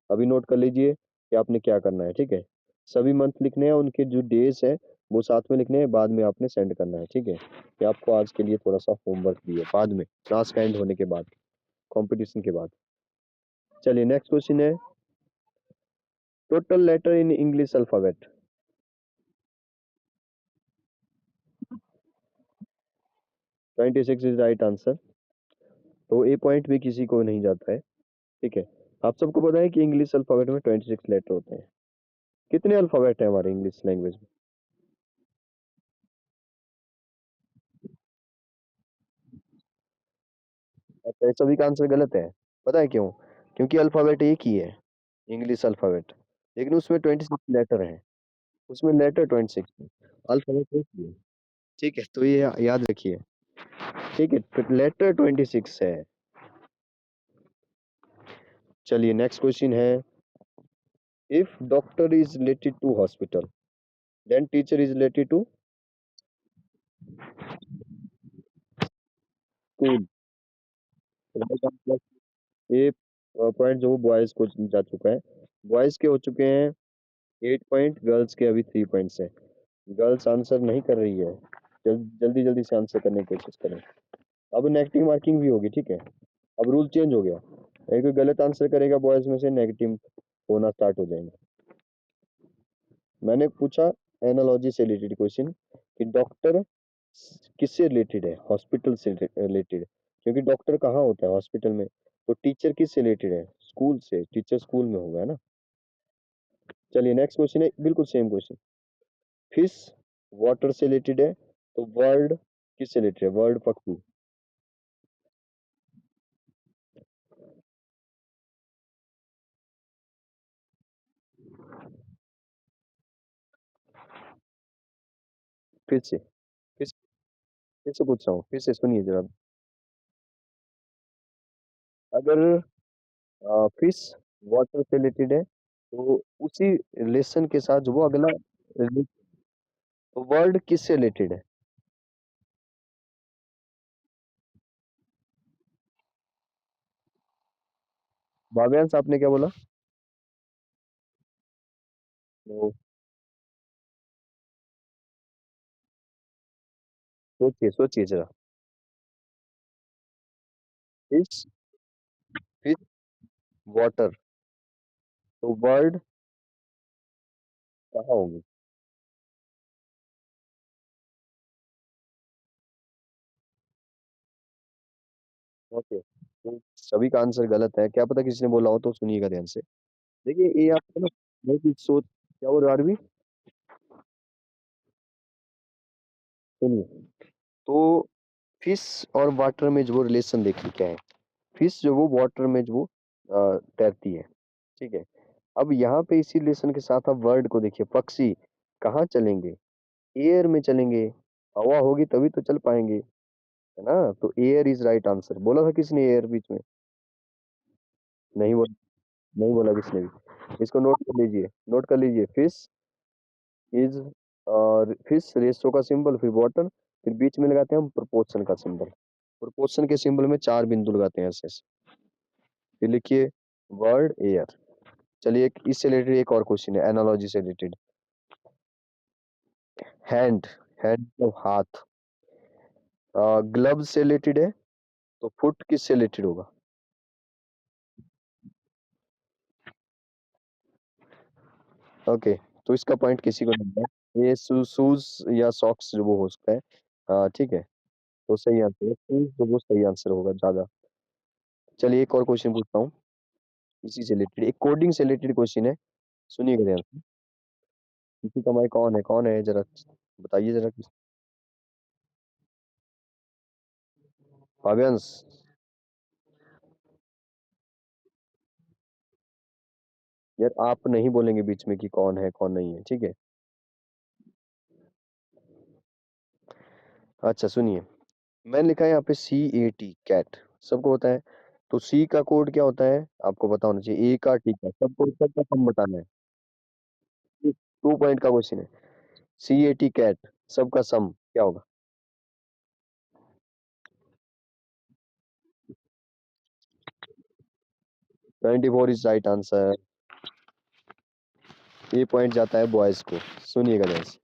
अभी नोट कर लीजिए कि आपने क्या करना है, ठीक है। सभी मंथ लिखने हैं, उनके जो डेज है वो साथ में लिखने हैं, बाद में आपने सेंड करना है, ठीक है। ये आपको आज के लिए थोड़ा सा होमवर्क दिया बाद में, क्लास का एंड होने के बाद, कंपटीशन के बाद। चलिए नेक्स्ट क्वेश्चन है, total letter in English alphabet? 26 is right answer, तो ए पॉइंट भी किसी को नहीं जाता है, ठीक है। आप सबको पता है कि इंग्लिश अल्फाबेट में 26 लेटर होते हैं। कितने अल्फाबेट है हमारे इंग्लिश लैंग्वेज में? अच्छा, ये सभी का आंसर गलत है। पता है क्यों? क्योंकि अल्फाबेट एक ही है, इंग्लिश अल्फाबेट, लेकिन उसमें 26 लेटर है। उसमें लेटर 26 है, अल्फाबेट एक ही है। ठीक है, तो ये याद रखिए। ठीक है, लेटर 26 है। चलिए नेक्स्ट क्वेश्चन है, if doctor is related to hospital, then teacher is related to school. ये पॉइंट जो बॉयज को जा चुका है, बॉयज के हो चुके हैं 8 पॉइंट, गर्ल्स के अभी 3 पॉइंट्स है। गर्ल्स आंसर नहीं कर रही है, जल्दी जल्दी से आंसर करने की कोशिश करें। अब नेगेटिव मार्किंग भी होगी, ठीक है। अब रूल चेंज हो गया, अगर कोई गलत आंसर करेगा बॉयज में से, नेगेटिव होना स्टार्ट हो जाएंगे। मैंने पूछा एनालॉजी से रिलेटेड क्वेश्चन कि डॉक्टर किससे रिलेटेड है, हॉस्पिटल से रिलेटेड, क्योंकि डॉक्टर कहाँ होता है, हॉस्पिटल में। तो टीचर किससे रिलेटेड है, स्कूल से, टीचर स्कूल में होगा, है ना। चलिए नेक्स्ट क्वेश्चन है, बिल्कुल सेम क्वेश्चन। फिश वाटर से रिलेटेड है, तो वर्ड किससे रिलेटेड है, वर्ड पक्षी। फिर से फिर फिर से पूछ रहा हूँ, फिर से सुनिए जरा। अगर फिश वाटर से रिलेटेड है, तो उसी रिलेशन के साथ जो वो अगला, तो वर्ड किससे रिलेटेड है। भाव्यांश आपने क्या बोला? तो सोचिए सोचिए जरा। फिश फिश वाटर, तो वर्ड कहाँ होगी? ओके, तो सभी का आंसर गलत है, क्या पता किसी ने बोला हो, तो सुनिएगा ध्यान से। देखिए ये आपको ना, मैं कुछ सोच, क्या बोल रहा भी, सुनिए। तो फिश और वाटर में जो रिलेशन देखिए क्या है। फिश जो वो वाटर में जो तैरती है, ठीक है। अब यहाँ पे इसी रिलेशन के साथ आप वर्ड को देखिए, पक्षी कहाँ चलेंगे, एयर में चलेंगे, हवा होगी तभी तो चल पाएंगे, है ना। तो एयर इज राइट आंसर। बोला था किसने एयर बीच में? नहीं बोला, नहीं बोला किसने भी। इसको नोट कर लीजिए, नोट कर लीजिए। फिश इज, और फिश रेसो का सिंबल, फिर वाटर, फिर बीच में लगाते हैं हम प्रोपोर्शन का सिंबल। प्रोपोर्शन के सिंबल में 4 बिंदु लगाते हैं ऐसे ऐसे। फिर लिखिए वर्ड एयर। चलिए एक इससे रिलेटेड एक और क्वेश्चन है, एनालॉजी से रिलेटेड। हैंड, हैंड मतलब हाथ, ग्लव्स से रिलेटेड है, तो फुट किससे रिलेटेड होगा? ओके, तो इसका पॉइंट किसी को नहीं है। ये शूज या सॉक्स जो वो हो सकता है, ठीक है। तो सही आंसर है शूज, जो वो सही आंसर होगा ज्यादा। चलिए एक और क्वेश्चन पूछता हूँ, इसी से रिलेटेड, एक कोडिंग से रिलेटेड क्वेश्चन है, सुनिएगा ध्यान से। किसी का माइक कौन है जरा बताइए जरा। भाव्यांश, यार आप नहीं बोलेंगे बीच में कि कौन है कौन नहीं है, ठीक है। अच्छा सुनिए, मैंने लिखा है यहाँ पे CAT, कैट, सबको होता है। तो सी का कोड क्या होता है, आपको पता होना चाहिए। ए का, टी का, सबको सबका सम बताना है। 2 पॉइंट का क्वेश्चन है। CAT कैट, सबका सम क्या होगा? 24 इज राइट आंसर। ये पॉइंट जाता है बॉयज को। सुनिएगा ध्यान से,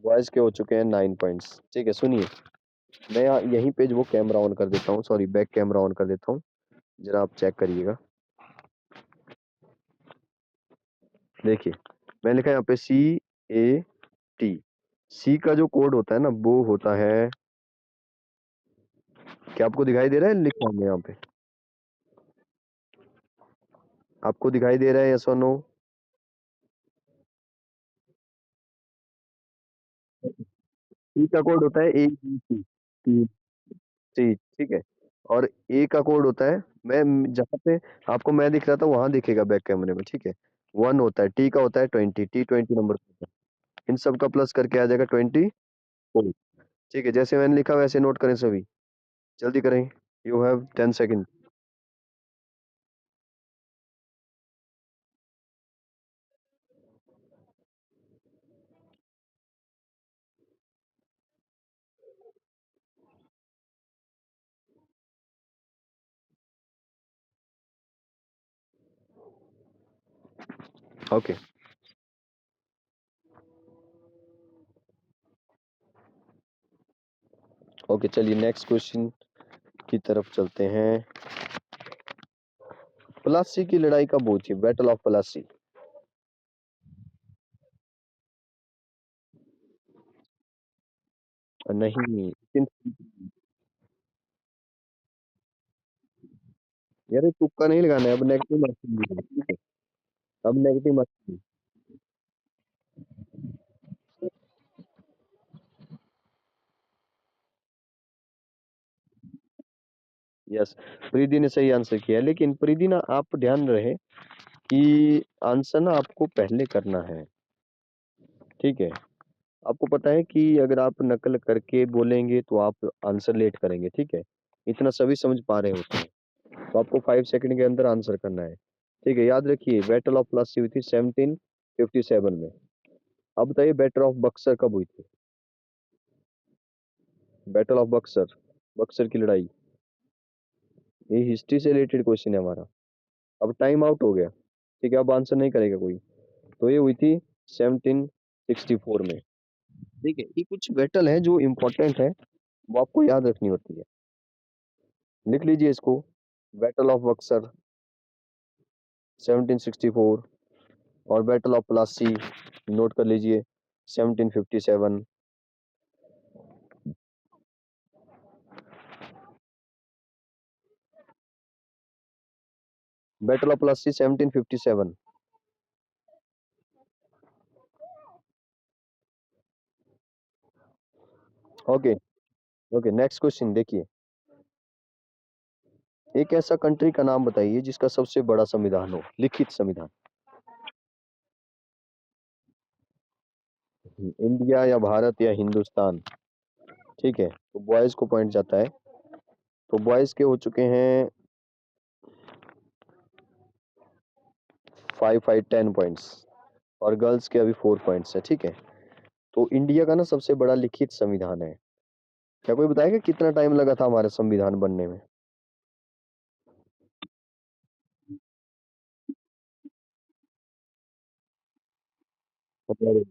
बॉयज के हो चुके हैं 9 पॉइंट्स, ठीक है। सुनिए, मैं यहीं पे जो वो कैमरा ऑन कर देता हूँ, सॉरी बैक कैमरा ऑन कर देता हूँ, जरा आप चेक करिएगा। देखिए मैंने लिखा है यहाँ पे CAT। सी का जो कोड होता है ना, वो होता है, क्या आपको दिखाई दे रहा है लिखा हमने यहाँ पे? आपको दिखाई दे रहा है, यस और नो? टी का कोड होता है A B C. T C, ठीक है। और ए का कोड होता है, मैं जहाँ पे आपको मैं दिख रहा था वहां दिखेगा बैक कैमरे में, ठीक है। 1 होता है, टी का होता है 20, टी 20 नंबर होता है। इन सब का प्लस करके आ जाएगा 24। ठीक है, जैसे मैंने लिखा वैसे नोट करें सभी, जल्दी करें। You have 10 second. Okay. Okay, चलिए नेक्स्ट क्वेश्चन की तरफ चलते हैं। प्लासी की लड़ाई कब हुई थी, बैटल ऑफ प्लासी? नहीं, यार ये तुक्का नहीं लगाना है, अब नेगेटिव मार्किंग, ठीक है। अब नेगेटिव मार्किंग। यस, प्रीति ने सही आंसर किया, लेकिन प्रीति ना आप ध्यान रहे कि आंसर ना आपको पहले करना है, ठीक है। आपको पता है कि अगर आप नकल करके बोलेंगे तो आप आंसर लेट करेंगे, ठीक है। इतना सभी समझ पा रहे होते हैं। तो आपको 5 सेकंड के अंदर आंसर करना है, ठीक है। याद रखिए बैटल ऑफ प्लासी हुई थी 1757 में। अब बताइए बैटल ऑफ बक्सर कब हुई थी? बैटल ऑफ बक्सर, बक्सर की लड़ाई, ये हिस्ट्री से रिलेटेड क्वेश्चन है हमारा। अब टाइम आउट हो गया, ठीक है, अब आंसर नहीं करेगा कोई। तो ये हुई थी 1764 में, ठीक है। ये कुछ बैटल है जो इम्पोर्टेंट है, वो आपको याद रखनी होती है। लिख लीजिए इसको, बैटल ऑफ बक्सर 1764, और बैटल ऑफ प्लासी नोट कर लीजिए 1757। Battle of Plassey 1757। Okay. Okay, next question देखिए। एक ऐसा कंट्री का नाम बताइए जिसका सबसे बड़ा संविधान हो, लिखित संविधान। इंडिया या भारत या हिंदुस्तान, ठीक है। तो बॉयज को पॉइंट जाता है। तो बॉयज के हो चुके हैं 5 5 10 पॉइंट्स, और गर्ल्स के अभी 4 पॉइंट्स है, ठीक है। तो इंडिया का ना सबसे बड़ा लिखित संविधान है। क्या कोई बताएगा कितना टाइम लगा था हमारा संविधान बनने में? मतलब,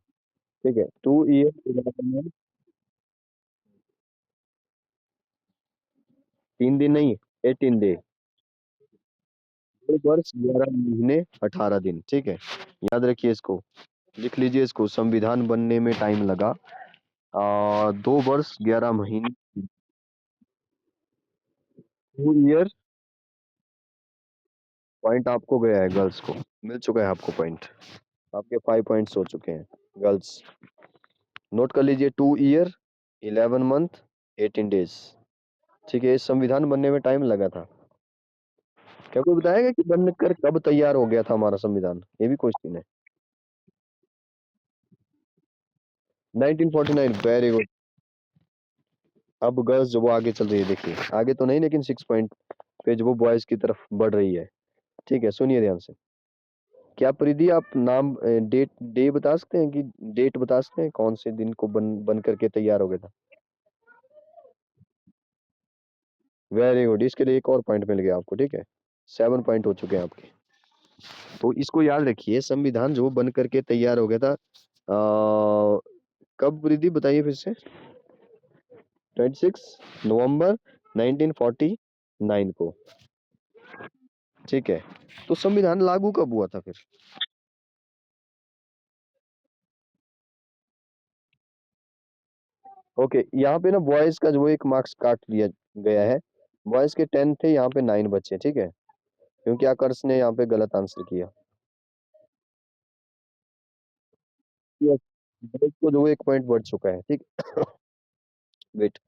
ठीक है, 2 ईयर 3 दिन नहीं, 18 डे। 2 वर्ष 11 महीने 18 दिन, ठीक है। याद रखिए इसको, लिख लीजिए इसको, संविधान बनने में टाइम लगा 2 वर्ष 11 महीने। 2 ईयर। पॉइंट आपको गया है, गर्ल्स को मिल चुका है आपको पॉइंट। आपके 5 पॉइंट्स हो चुके हैं गर्ल्स। नोट कर लीजिए, 2 ईयर 11 मंथ 18 डेज, ठीक है। इस संविधान बनने में टाइम लगा था। क्या कोई बताएगा कि बनकर कब तैयार हो गया था हमारा संविधान? ये भी क्वेश्चन है। 1949, वेरी गुड। अब गर्ल्स जो वो आगे चल रही है, देखिए आगे तो नहीं, लेकिन 6 पॉइंट पे जो वो बॉयज की तरफ बढ़ रही है, ठीक है। सुनिए ध्यान से। क्या परिधि आप नाम डेट डे बता सकते हैं कि डेट बता सकते हैं कौन से दिन को बन करके तैयार हो गया था? वेरी गुड, इसके लिए एक और पॉइंट मिल गया आपको, ठीक है। 7 पॉइंट हो चुके हैं आपके। तो इसको याद रखिए, संविधान जो बन करके तैयार हो गया था कब परिधि बताइए फिर से? 26 नवंबर 1949 को, ठीक है। तो संविधान लागू कब हुआ था फिर? ओके, यहाँ पे ना बॉयज का जो एक मार्क्स काट दिया गया है। बॉयज के 10 थे, यहाँ पे 9 बचे, ठीक है। क्योंकि आकर्ष ने यहाँ पे गलत आंसर किया। Yes, बॉयज को जो 1 पॉइंट बढ़ चुका है, ठीक। वेट।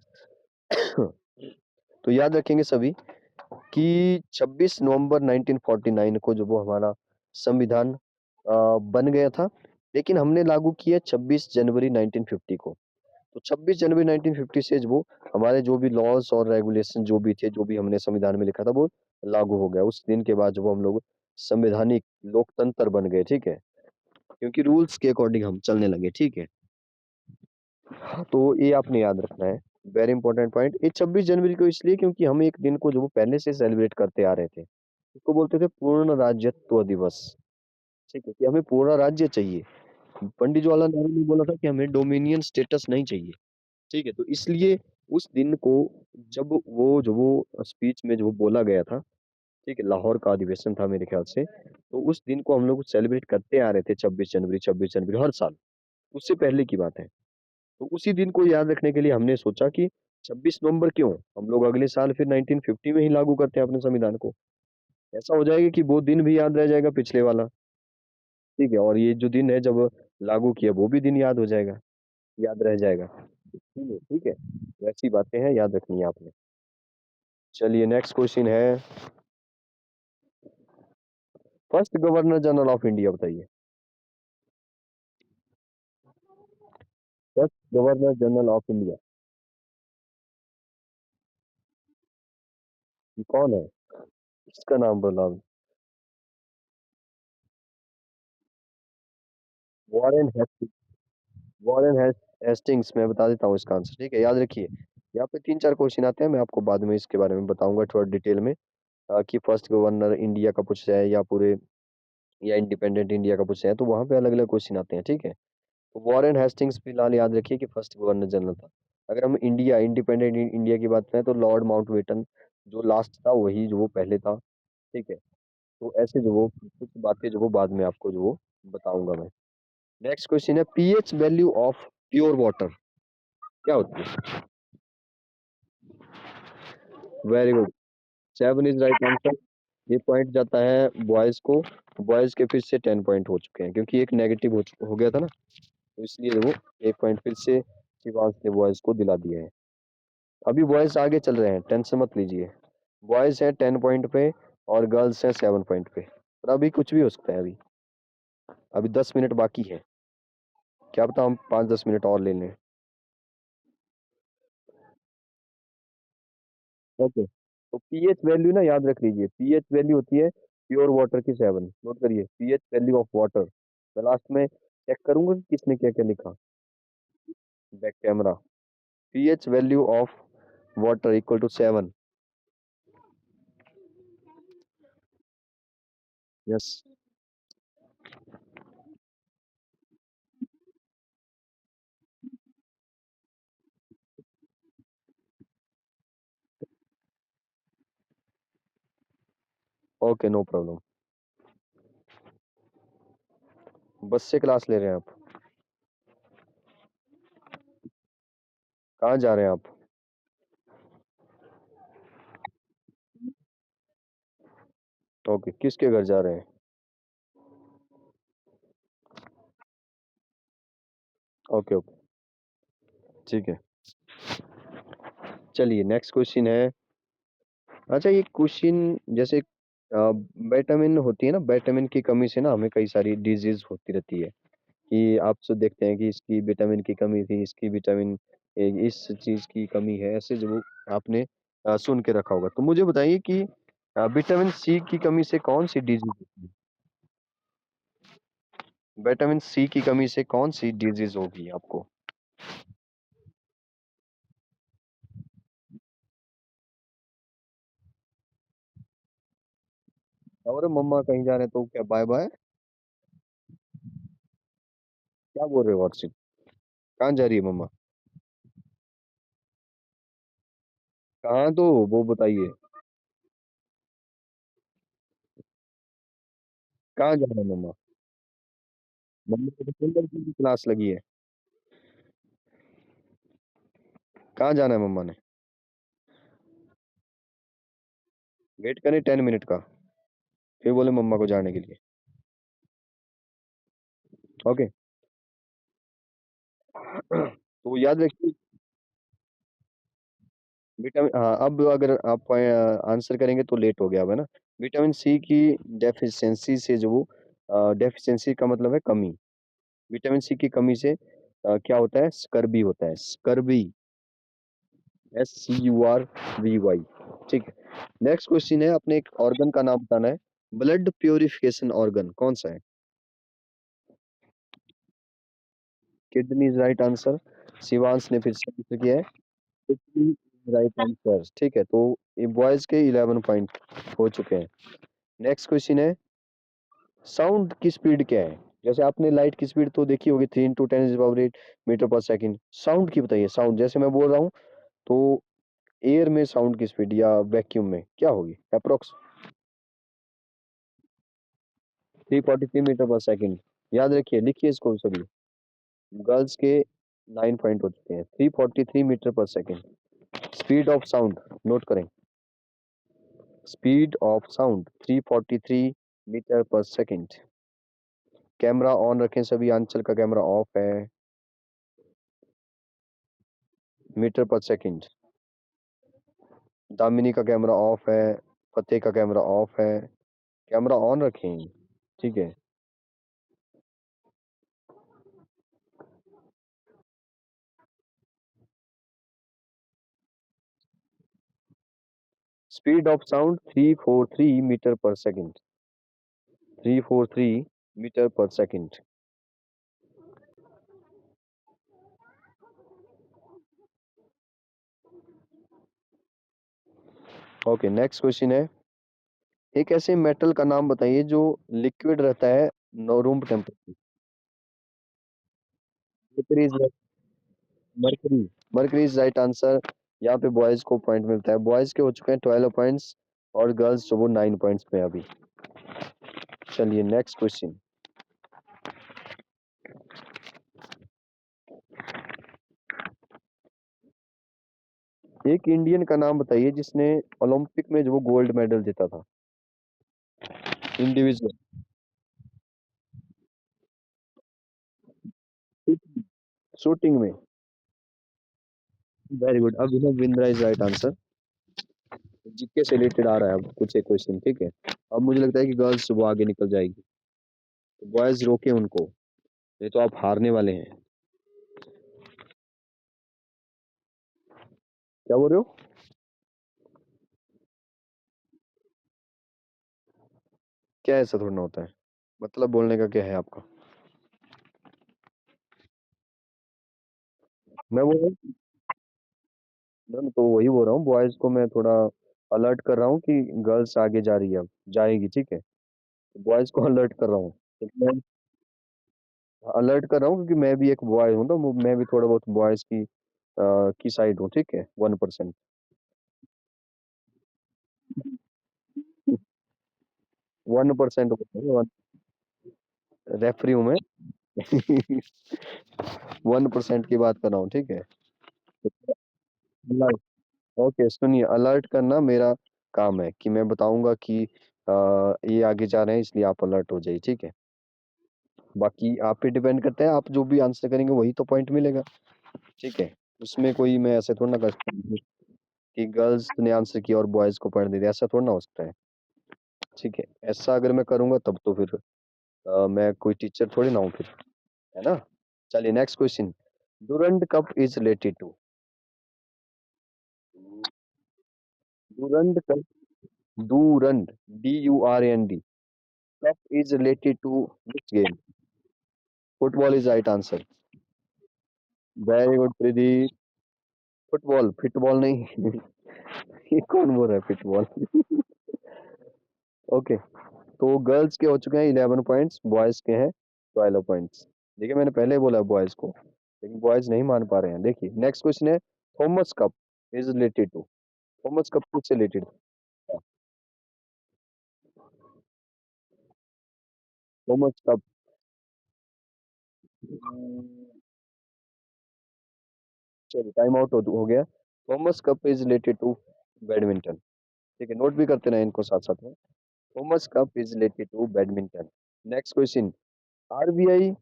तो याद रखेंगे सभी कि 26 नवंबर 1949 को जो वो हमारा संविधान बन गया था, लेकिन हमने लागू किया 26 जनवरी 1950 को। तो 26 जनवरी 1950 से वो हमारे जो भी लॉज और रेगुलेशन जो भी थे, जो भी हमने संविधान में लिखा था, वो लागू हो गया। उस दिन के बाद जो वो हम लोग संवैधानिक लोकतंत्र बन गए, ठीक है? क्योंकि रूल्स के अकॉर्डिंग हम चलने लगे, ठीक है? हाँ, तो ये आपने याद रखना है, वेरी इंपॉर्टेंट पॉइंट। ये 26 जनवरी को इसलिए क्योंकि हम एक दिन को जो वो पहले से सेलिब्रेट करते आ रहे थे, उसको बोलते थे पूर्ण राज्यत्व दिवस, ठीक है? कि हमें पूरा राज्य चाहिए। पंडित जवाहरलाल नेहरू ने बोला था कि हमें डोमिनियन स्टेटस नहीं चाहिए, ठीक है? तो इसलिए उस दिन को जब वो जो वो स्पीच में जो वो बोला गया था, ठीक है? लाहौर का अधिवेशन था मेरे ख्याल से, तो उस दिन को हम लोग सेलिब्रेट करते आ रहे थे 26 जनवरी हर साल, उससे पहले की बात है। तो उसी दिन को याद रखने के लिए हमने सोचा कि 26 नवंबर क्यों? हम लोग अगले साल फिर 1950 में ही लागू करते हैं अपने संविधान को। ऐसा हो जाएगा कि वो दिन भी याद रह जाएगा पिछले वाला, ठीक है? और ये जो दिन है जब लागू किया वो भी दिन याद हो जाएगा, याद रह जाएगा। ठीक है? वैसी बातें हैं, याद रखनी है आपने। चलिए नेक्स्ट क्वेश्चन है, first governor general of India बताइए। First governor general of India कौन है? इसका नाम बोला। Warren Hastings. Warren Hastings. मैं बता देता हूँ इसका आंसर, ठीक है? याद रखिए, यहाँ पे 3-4 क्वेश्चन आते हैं, मैं आपको बाद में इसके बारे में बताऊंगा थोड़ा डिटेल में, कि फर्स्ट गवर्नर इंडिया का पूछ रहा है या पूरे या इंडिपेंडेंट इंडिया का पूछ रहा है, तो वहाँ पे अलग अलग क्वेश्चन आते हैं, ठीक है? तो वॉरेन हेस्टिंग्स फिलहाल याद रखिए कि फर्स्ट गवर्नर जनरल था। अगर हम इंडिया इंडिपेंडेंट इंडिया की बात करें तो लॉर्ड माउंटबेटन जो लास्ट था वही जो वो पहले था, ठीक है? तो ऐसे जो वो कुछ बातें जो वो बाद में आपको जो वो बताऊंगा मैं। नेक्स्ट क्वेश्चन है, pH value of pure water क्या होती है? Very good, 7 is right answer. ये पॉइंट जाता है बॉयज को। बॉयज के फिर से 10 पॉइंट हो चुके हैं क्योंकि एक नेगेटिव हो गया था ना, तो इसलिए वो एक पॉइंट फिर से शिवांश ने बॉयज को दिला दिया है। अभी बॉयज आगे चल रहे हैं, टेंशन मत लीजिए। बॉयज है 10 पॉइंट पे और गर्ल्स है 7 पॉइंट पे, पर अभी कुछ भी हो सकता है। अभी अभी 10 मिनट बाकी है, क्या पता हम 5-10 मिनट और ले लें। ओके, तो पीएच वैल्यू ना याद रख लीजिए, पीएच वैल्यू होती है प्योर वाटर की 7। नोट करिए, पीएच वैल्यू ऑफ वाटर। मैं लास्ट में चेक करूंगा कि किसने क्या क्या लिखा। Back camera. PH value of water equal to 7। Yes. Okay, no problem. बस से क्लास ले रहे हैं आप? कहाँ जा रहे हैं आप? ओके, किसके घर जा रहे हैं? ओके ओके, ठीक है। चलिए नेक्स्ट क्वेश्चन है। अच्छा, ये क्वेश्चन जैसे विटामिन होती है ना, विटामिन की कमी से ना हमें कई सारी डिजीज होती रहती है, कि आप सब देखते हैं कि इसकी विटामिन की कमी थी, इसकी विटामिन इस चीज की कमी है, ऐसे जो आपने सुन के रखा होगा। तो मुझे बताइए कि विटामिन सी की कमी से कौन सी डिजीज होती है? विटामिन सी की कमी से कौन सी डिजीज होगी आपको? और मम्मा कहीं जा रहे हैं तो क्या बाय बाय? क्या बोल रहे हो वर्षित? कहाँ जा रही है मम्मा? कहाँ तो वो बताइए, कहाँ जा रहे हैं मम्मा? मम्मी को तो सुंदर की क्लास लगी है। कहाँ जाना है मम्मा ने? वेट करें 10 मिनट का, फिर बोले मम्मा को जाने के लिए। ओके। तो याद रखिए, विटामिन, हाँ, अब अगर आप आंसर करेंगे तो लेट हो गया अब, है ना? विटामिन सी की डेफिशिएंसी से जो डेफिशिएंसी का मतलब है कमी। विटामिन सी की कमी से क्या होता है? स्कर्वी होता है, स्कर्वी, SCURVY। ठीक है। नेक्स्ट क्वेश्चन है, अपने एक ऑर्गन का नाम बताना है। ब्लड प्यूरिफिकेशन ऑर्गन कौन सा है? Kidney is right answer. Shivansh ने फिर से आंसर किया है। Kidney right answer. ठीक है, तो ये बॉयज के 11 पॉइंट हो चुके हैं। नेक्स्ट क्वेश्चन है, साउंड की स्पीड क्या है? जैसे आपने लाइट की स्पीड तो देखी होगी, 3 × 10⁸ मीटर पर सेकंड। साउंड की बताइए, साउंड जैसे मैं बोल रहा हूँ तो एयर में साउंड की स्पीड या वैक्यूम में क्या होगी अप्रोक्स? 343 मीटर पर सेकंड। याद रखिए, लिखिए इसको सभी। गर्ल्स के 9 पॉइंट हो चुके हैं। 343 मीटर पर second, speed of sound, note करें। स्पीड ऑफ साउंड 343 मीटर पर सेकंड। कैमरा ऑन रखें सभी, आंचल का कैमरा ऑफ है। मीटर पर सेकंड। दामिनी का कैमरा ऑफ है। फतेह का कैमरा ऑफ है। कैमरा ऑन रखें। ठीक है। स्पीड ऑफ साउंड 343 मीटर पर सेकंड। 343 मीटर पर सेकंड। ओके, नेक्स्ट क्वेश्चन है, एक ऐसे मेटल का नाम बताइए जो लिक्विड रहता है no room temperature. Mercury is mercury mercury is right answer. यहाँ पे बॉयज को पॉइंट मिलता है। बॉयज के हो चुके हैं 12 पॉइंट्स और गर्ल्स जो वो 9 पॉइंट्स पे हैं अभी। चलिए नेक्स्ट क्वेश्चन। एक इंडियन का नाम बताइए जिसने ओलंपिक में जो वो गोल्ड मेडल जीता था, इंडिविजुअल। शूटिंग में। Very good, Abhinav Bindra is right answer. GK से रिलेटेड आ रहा है अब कुछ एक क्वेश्चन। ठीक है, अब मुझे लगता है कि गर्ल्स वो आगे निकल जाएगी, तो बॉयज रोके उनको, ये तो आप हारने वाले हैं। क्या बोल रहे हो? क्या ऐसा थोड़ा ना होता है, मतलब बोलने का क्या है आपका? मैं बोल रहा हूँ, मैं तो वही बोल रहा हूँ, बॉयज को मैं थोड़ा अलर्ट कर रहा हूँ कि गर्ल्स आगे जा रही है, अब जाएगी। ठीक है, तो बॉयज को अलर्ट कर रहा हूँ। तो मैं अलर्ट कर रहा हूँ क्योंकि मैं भी एक बॉय हूँ, तो मैं भी थोड़ा बहुत बॉयज की साइड हूँ। ठीक है, 1%। 1% रेफरी हूँ मैं। 1% की बात कर रहा हूँ। ठीक है। अलर्ट, ओके सुनिए, अलर्ट करना मेरा काम है कि मैं बताऊंगा कि ये आगे जा रहे हैं, इसलिए आप अलर्ट हो जाइए। ठीक है, बाकी आप पे डिपेंड करता है, आप जो भी आंसर करेंगे वही तो पॉइंट मिलेगा। ठीक है, उसमें कोई मैं ऐसे थोड़ा ना कर सकता हूँ कि गर्ल्स ने आंसर किया और बॉयज को पॉइंट दे दिया, ऐसा थोड़ा ना हो सकता है। ठीक है, ऐसा अगर मैं करूंगा तब तो फिर मैं कोई टीचर थोड़ी ना हूँ फिर, है ना? चलिए next question. Durand cup is related to, Durand cup, Durand, DURAND, cup is related to which game? Football is right answer. Very good Pradeep. Football, football नहीं। ये कौन बोल रहा है फुटबॉल? ओके, तो गर्ल्स के हो चुके हैं 11 पॉइंट्स, बॉयज के हैं 12 पॉइंट्स। देखिए, मैंने पहले ही बोला बॉयज को, लेकिन बॉयज नहीं मान पा रहे हैं। देखिए नेक्स्ट क्वेश्चन है, Thomas cup is related to, Thomas cup किससे रिलेटेड? थॉमस कप, चलिए टाइम आउट हो गया। Thomas cup is related to badminton. ठीक है, नोट भी करते रहे इनको साथ साथ में। Thomas cup is related to badminton. Next question, RBI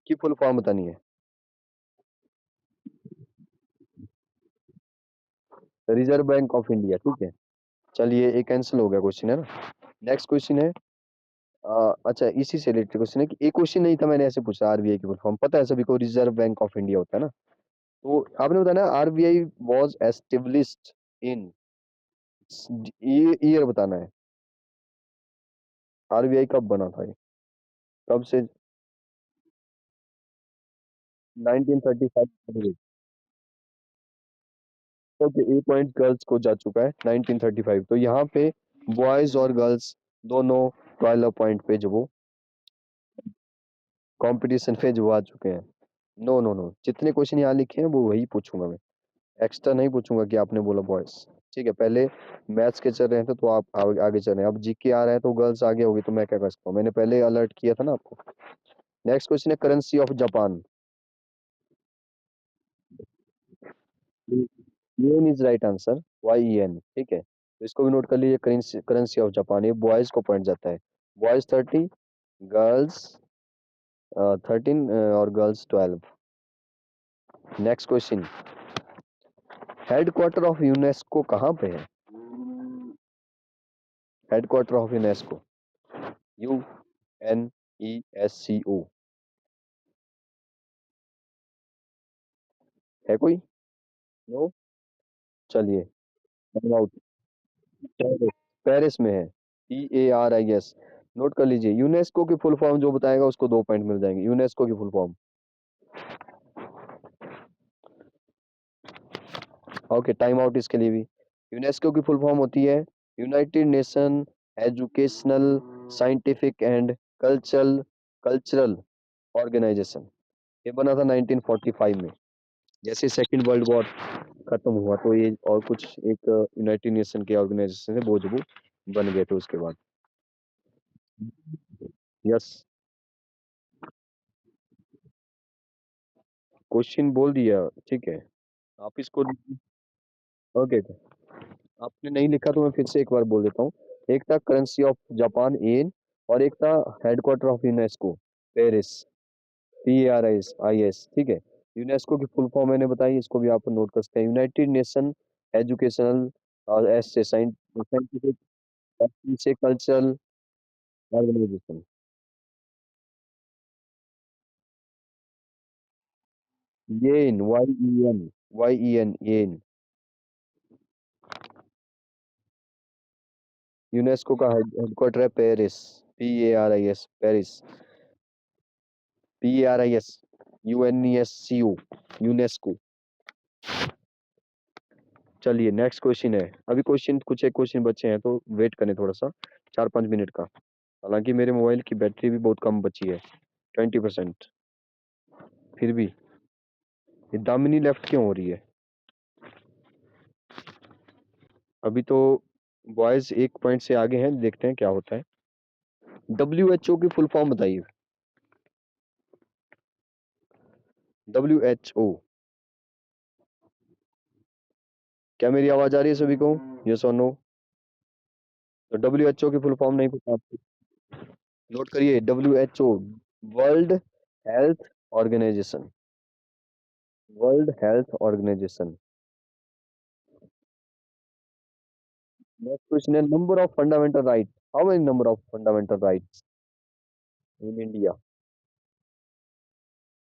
की फुल फॉर्म बतानी है। रिजर्व बैंक ऑफ इंडिया, ठीक है। चलिए ये कैंसिल हो गया क्वेश्चन, है ना। नेक्स्ट क्वेश्चन है, अच्छा इसी से रिलेटेड क्वेश्चन है कि एक क्वेश्चन नहीं था, मैंने ऐसे पूछा आरबीआई की फुल फॉर्म पता है सभी को, रिजर्व बैंक ऑफ इंडिया होता है ना। तो आपने बताया ना आरबीआई वाज एस्टेब्लिश्ड इन, ये ईयर बताना है, आरबीआई कब बना था ये, कब से। 1935। ओके, ए पॉइंट गर्ल्स को जा चुका है 1935। तो यहाँ पे बॉयज और गर्ल्स दोनों 12 पॉइंट पे जो वो कंपटीशन पे जो आ चुके हैं। नो नो नो, जितने क्वेश्चन यहाँ लिखे हैं वो वही पूछूंगा मैं, एक्स्ट्रा नहीं पूछूंगा कि आपने बोला बॉयज। ठीक है, पहले मैथ्स के चल रहे थे तो आप आगे चल रहे हैं, अब जीके आ रहे हैं तो गर्ल्स आगे होगी, तो मैं क्या कर सकता हूँ, मैंने पहले अलर्ट किया था ना आपको। नेक्स्ट क्वेश्चन है currency of Japan. Yen is right answer, Y N, ठीक है, तो इसको भी नोट कर लीजिए, करेंसी करेंसी ऑफ जापान, ये बॉयज को पॉइंट जाता है। बॉयज 30, गर्ल्स 13 और girls 12। Next question, headquarter of UNESCO कहाँ पे है, headquarter of UNESCO, U N E S C O, है कोई, नो, चलिए, आउट, पेरिस में है, PARIS, नोट कर लीजिए। यूनेस्को की फुल फॉर्म जो बताएगा उसको 2 पॉइंट मिल जाएंगे, यूनेस्को की full form. Okay, time out इसके लिए भी। यूनेस्को की फुल फॉर्म होती है United Nation Educational Scientific and Cultural Cultural Organisation. ये बना था 1945 में, जैसे सेकंड वर्ल्ड वॉर खत्म हुआ तो ये और कुछ एक यूनाइटेड नेशन के ऑर्गेनाइजेशन है, वो जो वो बन गए थे उसके बाद। यस, क्वेश्चन बोल दिया, ठीक है, आप इसको, ओके, आपने नहीं लिखा तो मैं फिर से एक बार बोल देता हूँ। एक था करेंसी ऑफ जापान एन, और एक था headquarter of UNESCO Paris, PARIS, ठीक है। यूनेस्को की फुल फॉर्म मैंने बताई, इसको भी आप नोट कर सकते हैं, यूनाइटेड नेशन एजुकेशनल और एस से साइंटिफिक से कल्चरल ऑर्गेनाइजेशन। येन, YEN येन। यूनेस्को का हेडक्वार्टर है Paris, PARIS Paris, UNESCO, UNESCO. चलिए नेक्स्ट क्वेश्चन है, अभी क्वेश्चन कुछ एक क्वेश्चन बचे हैं तो वेट करें थोड़ा सा, 4-5 मिनट का। हालांकि मेरे मोबाइल की बैटरी भी बहुत कम बची है, 20%, फिर भी ये दामिनी लेफ्ट क्यों हो रही है। अभी तो बॉयज 1 पॉइंट से आगे हैं, देखते हैं क्या होता है। WHO की फुल फॉर्म बताइए, WHO। क्या मेरी आवाज आ रही है सभी को, यस और नो। तो WHO की फुल फॉर्म नहीं पता आपको, नोट करिए, WHO, world health organisation, world health organisation. Next question है number of fundamental right, how many number of fundamental rights in India,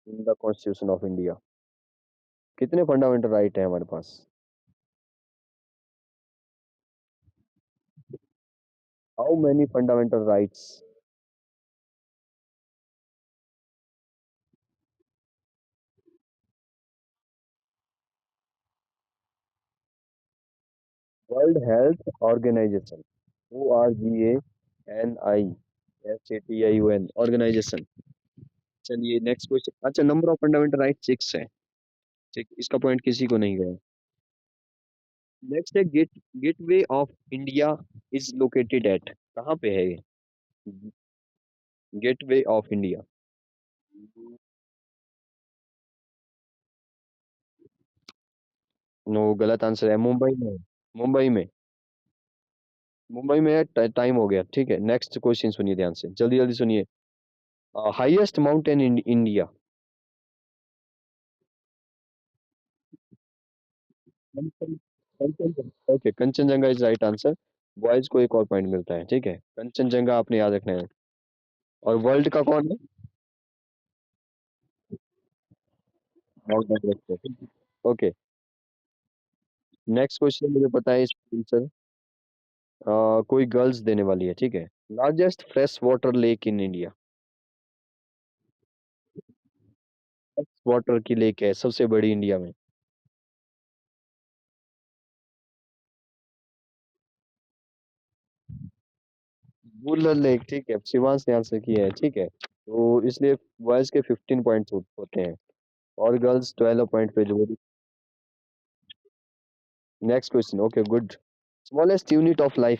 in the constitution of India, कितने फंडामेंटल राइट है हमारे पास। How many fundamental rights, world health organisation, ORGANIZATION organisation. चलिए नेक्स्ट क्वेश्चन, अच्छा नंबर ऑफ फंडामेंटल राइट 6 है, ठीक, इसका पॉइंट किसी को नहीं गया। नेक्स्ट है gateway of India is located at, कहाँ पे है ये, गेटवे ऑफ इंडिया। नो, गलत आंसर है, मुंबई में है, मुंबई में, मुंबई में है, टाइम हो गया, ठीक है। नेक्स्ट क्वेश्चन सुनिए ध्यान से, जल्दी जल्दी सुनिए, highest mountain in India. Kanchenjunga, okay, Kanchenjunga is right answer. Boys को एक और पॉइंट मिलता है, ठीक है, कंचनजंगा आपने याद रखना है। और वर्ल्ड का कौन है? माउंट एवरेस्ट है। ओके, नेक्स्ट क्वेश्चन मुझे पता है इसका आंसर, कोई गर्ल्स देने वाली है, ठीक है। Largest fresh water lake in India. Fresh water की लेक है सबसे बड़ी इंडिया में। बुलर लेक, ठीक है, शिवांश ने आंसर किया है, ठीक है, तो इसलिए बॉयज के 15 पॉइंट्स होते हैं और गर्ल्स 12 पॉइंट पे जो। Next question, okay good. Smallest unit of life,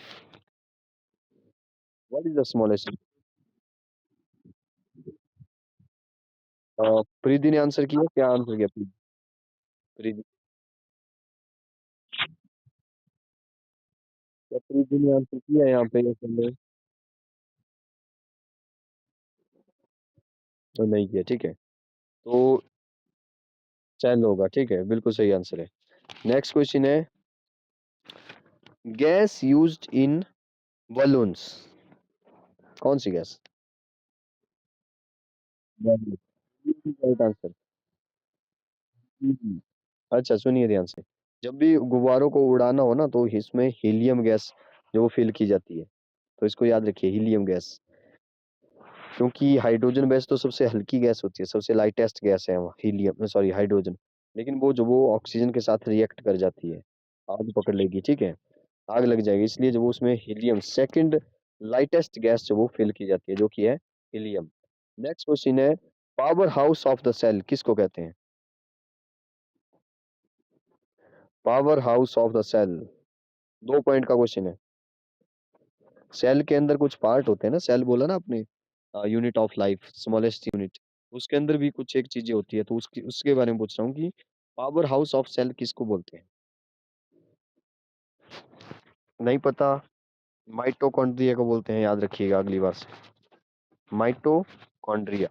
what is the smallest? Preeti ने आंसर किया, क्या आंसर किया प्रीति? प्रीति, क्या प्रीति ने आंसर किया यहाँ पे या फिर नहीं? तो नहीं किया, ठीक है, तो चैन होगा, ठीक है, बिल्कुल सही आंसर है। नेक्स्ट क्वेश्चन है, गैस यूज्ड इन बलून्स, कौन सी गैस? Right answer. अच्छा सुनिए ध्यान से, जब भी गुब्बारों को उड़ाना हो ना तो इसमें हीलियम गैस जो वो फिल की जाती है, तो इसको याद रखिए, हीलियम गैस। क्योंकि हाइड्रोजन गैस तो सबसे हल्की गैस होती है, सबसे लाइटेस्ट गैस है वो हीलियम, सॉरी हाइड्रोजन, लेकिन वो जो वो ऑक्सीजन के साथ रिएक्ट कर जाती है, आग पकड़ लेगी, ठीक है, आग लग जाएगी, इसलिए जो वो उसमें हीलियम सेकंड लाइटेस्ट गैस जो वो फिल की जाती है, जो कि है हीलियम। नेक्स्ट क्वेश्चन है, power house of the cell किसको कहते हैं? Power house of the cell, 2 point का क्वेश्चन है। सेल के अंदर कुछ पार्ट होते हैं ना, सेल बोला ना आपने, unit of life, smallest unit, उसके अंदर भी कुछ एक चीजें होती है, तो उसकी उसके बारे में पूछ रहा हूँ कि पावर हाउस ऑफ सेल किसको बोलते हैं? नहीं पता? माइटोकॉन्ड्रिया को बोलते हैं, याद रखिएगा अगली बार से, माइटोकॉन्ड्रिया।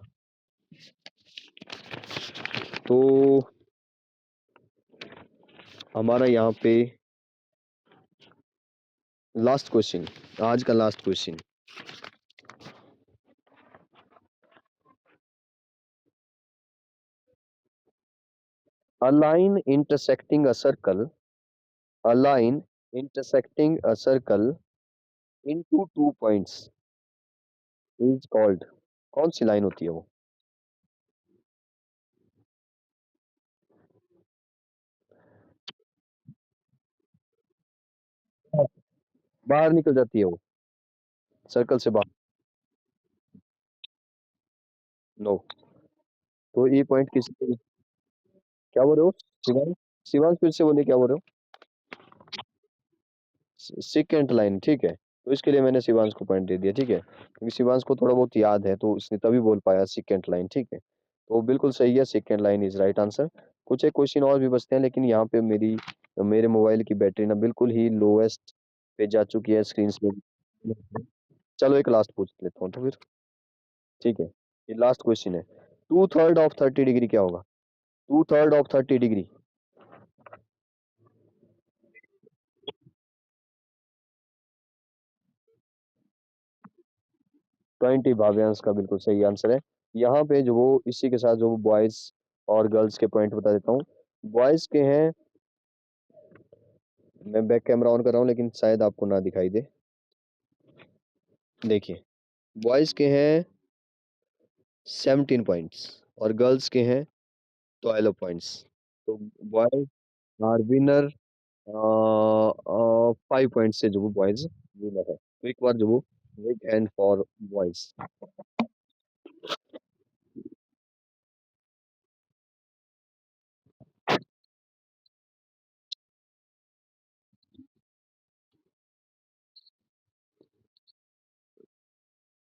तो हमारा यहाँ पे लास्ट क्वेश्चन, आज का last question, a line intersecting a circle, a line intersecting a circle into 2 points is called, कौन सी लाइन होती है वो? बाहर निकल जाती है वो, सर्कल से बाहर। नो, तो ये पॉइंट किसी को, क्या बोल रहे हो शिवांश? शिवांश फिर से बोले, क्या बोल रहे हो? सेकेंड लाइन, ठीक है, तो इसके लिए मैंने शिवांश को पॉइंट दे दिया, ठीक है, क्योंकि शिवांश को थोड़ा बहुत याद है तो उसने तभी बोल पाया सेकेंड लाइन, ठीक है, तो बिल्कुल सही है, second line is right answer. कुछ एक क्वेश्चन और भी बचते हैं, लेकिन यहाँ पे मेरे मोबाइल की बैटरी ना बिल्कुल ही लोएस्ट पे जा चुकी है स्क्रीन से। चलो एक लास्ट पूछ लेता हूँ तो फिर, ठीक है, ये लास्ट क्वेश्चन है, 2/3 ऑफ 30 डिग्री क्या होगा? 2/3 ऑफ 30 डिग्री। 20 भाव्यांश का बिल्कुल सही आंसर है। यहाँ पे जो वो इसी के साथ जो बॉयज और गर्ल्स के पॉइंट बता देता हूँ। बॉयज के हैं, मैं बैक कैमरा ऑन कर रहा हूँ लेकिन शायद आपको ना दिखाई दे, देखिए, बॉयज के हैं 17 पॉइंट्स और गर्ल्स के हैं 12 पॉइंट्स, तो बॉयज आर विनर 5 पॉइंट से, जो वो बॉयज विनर है, तो एक बार जो वो बिग एंड फॉर बॉयज।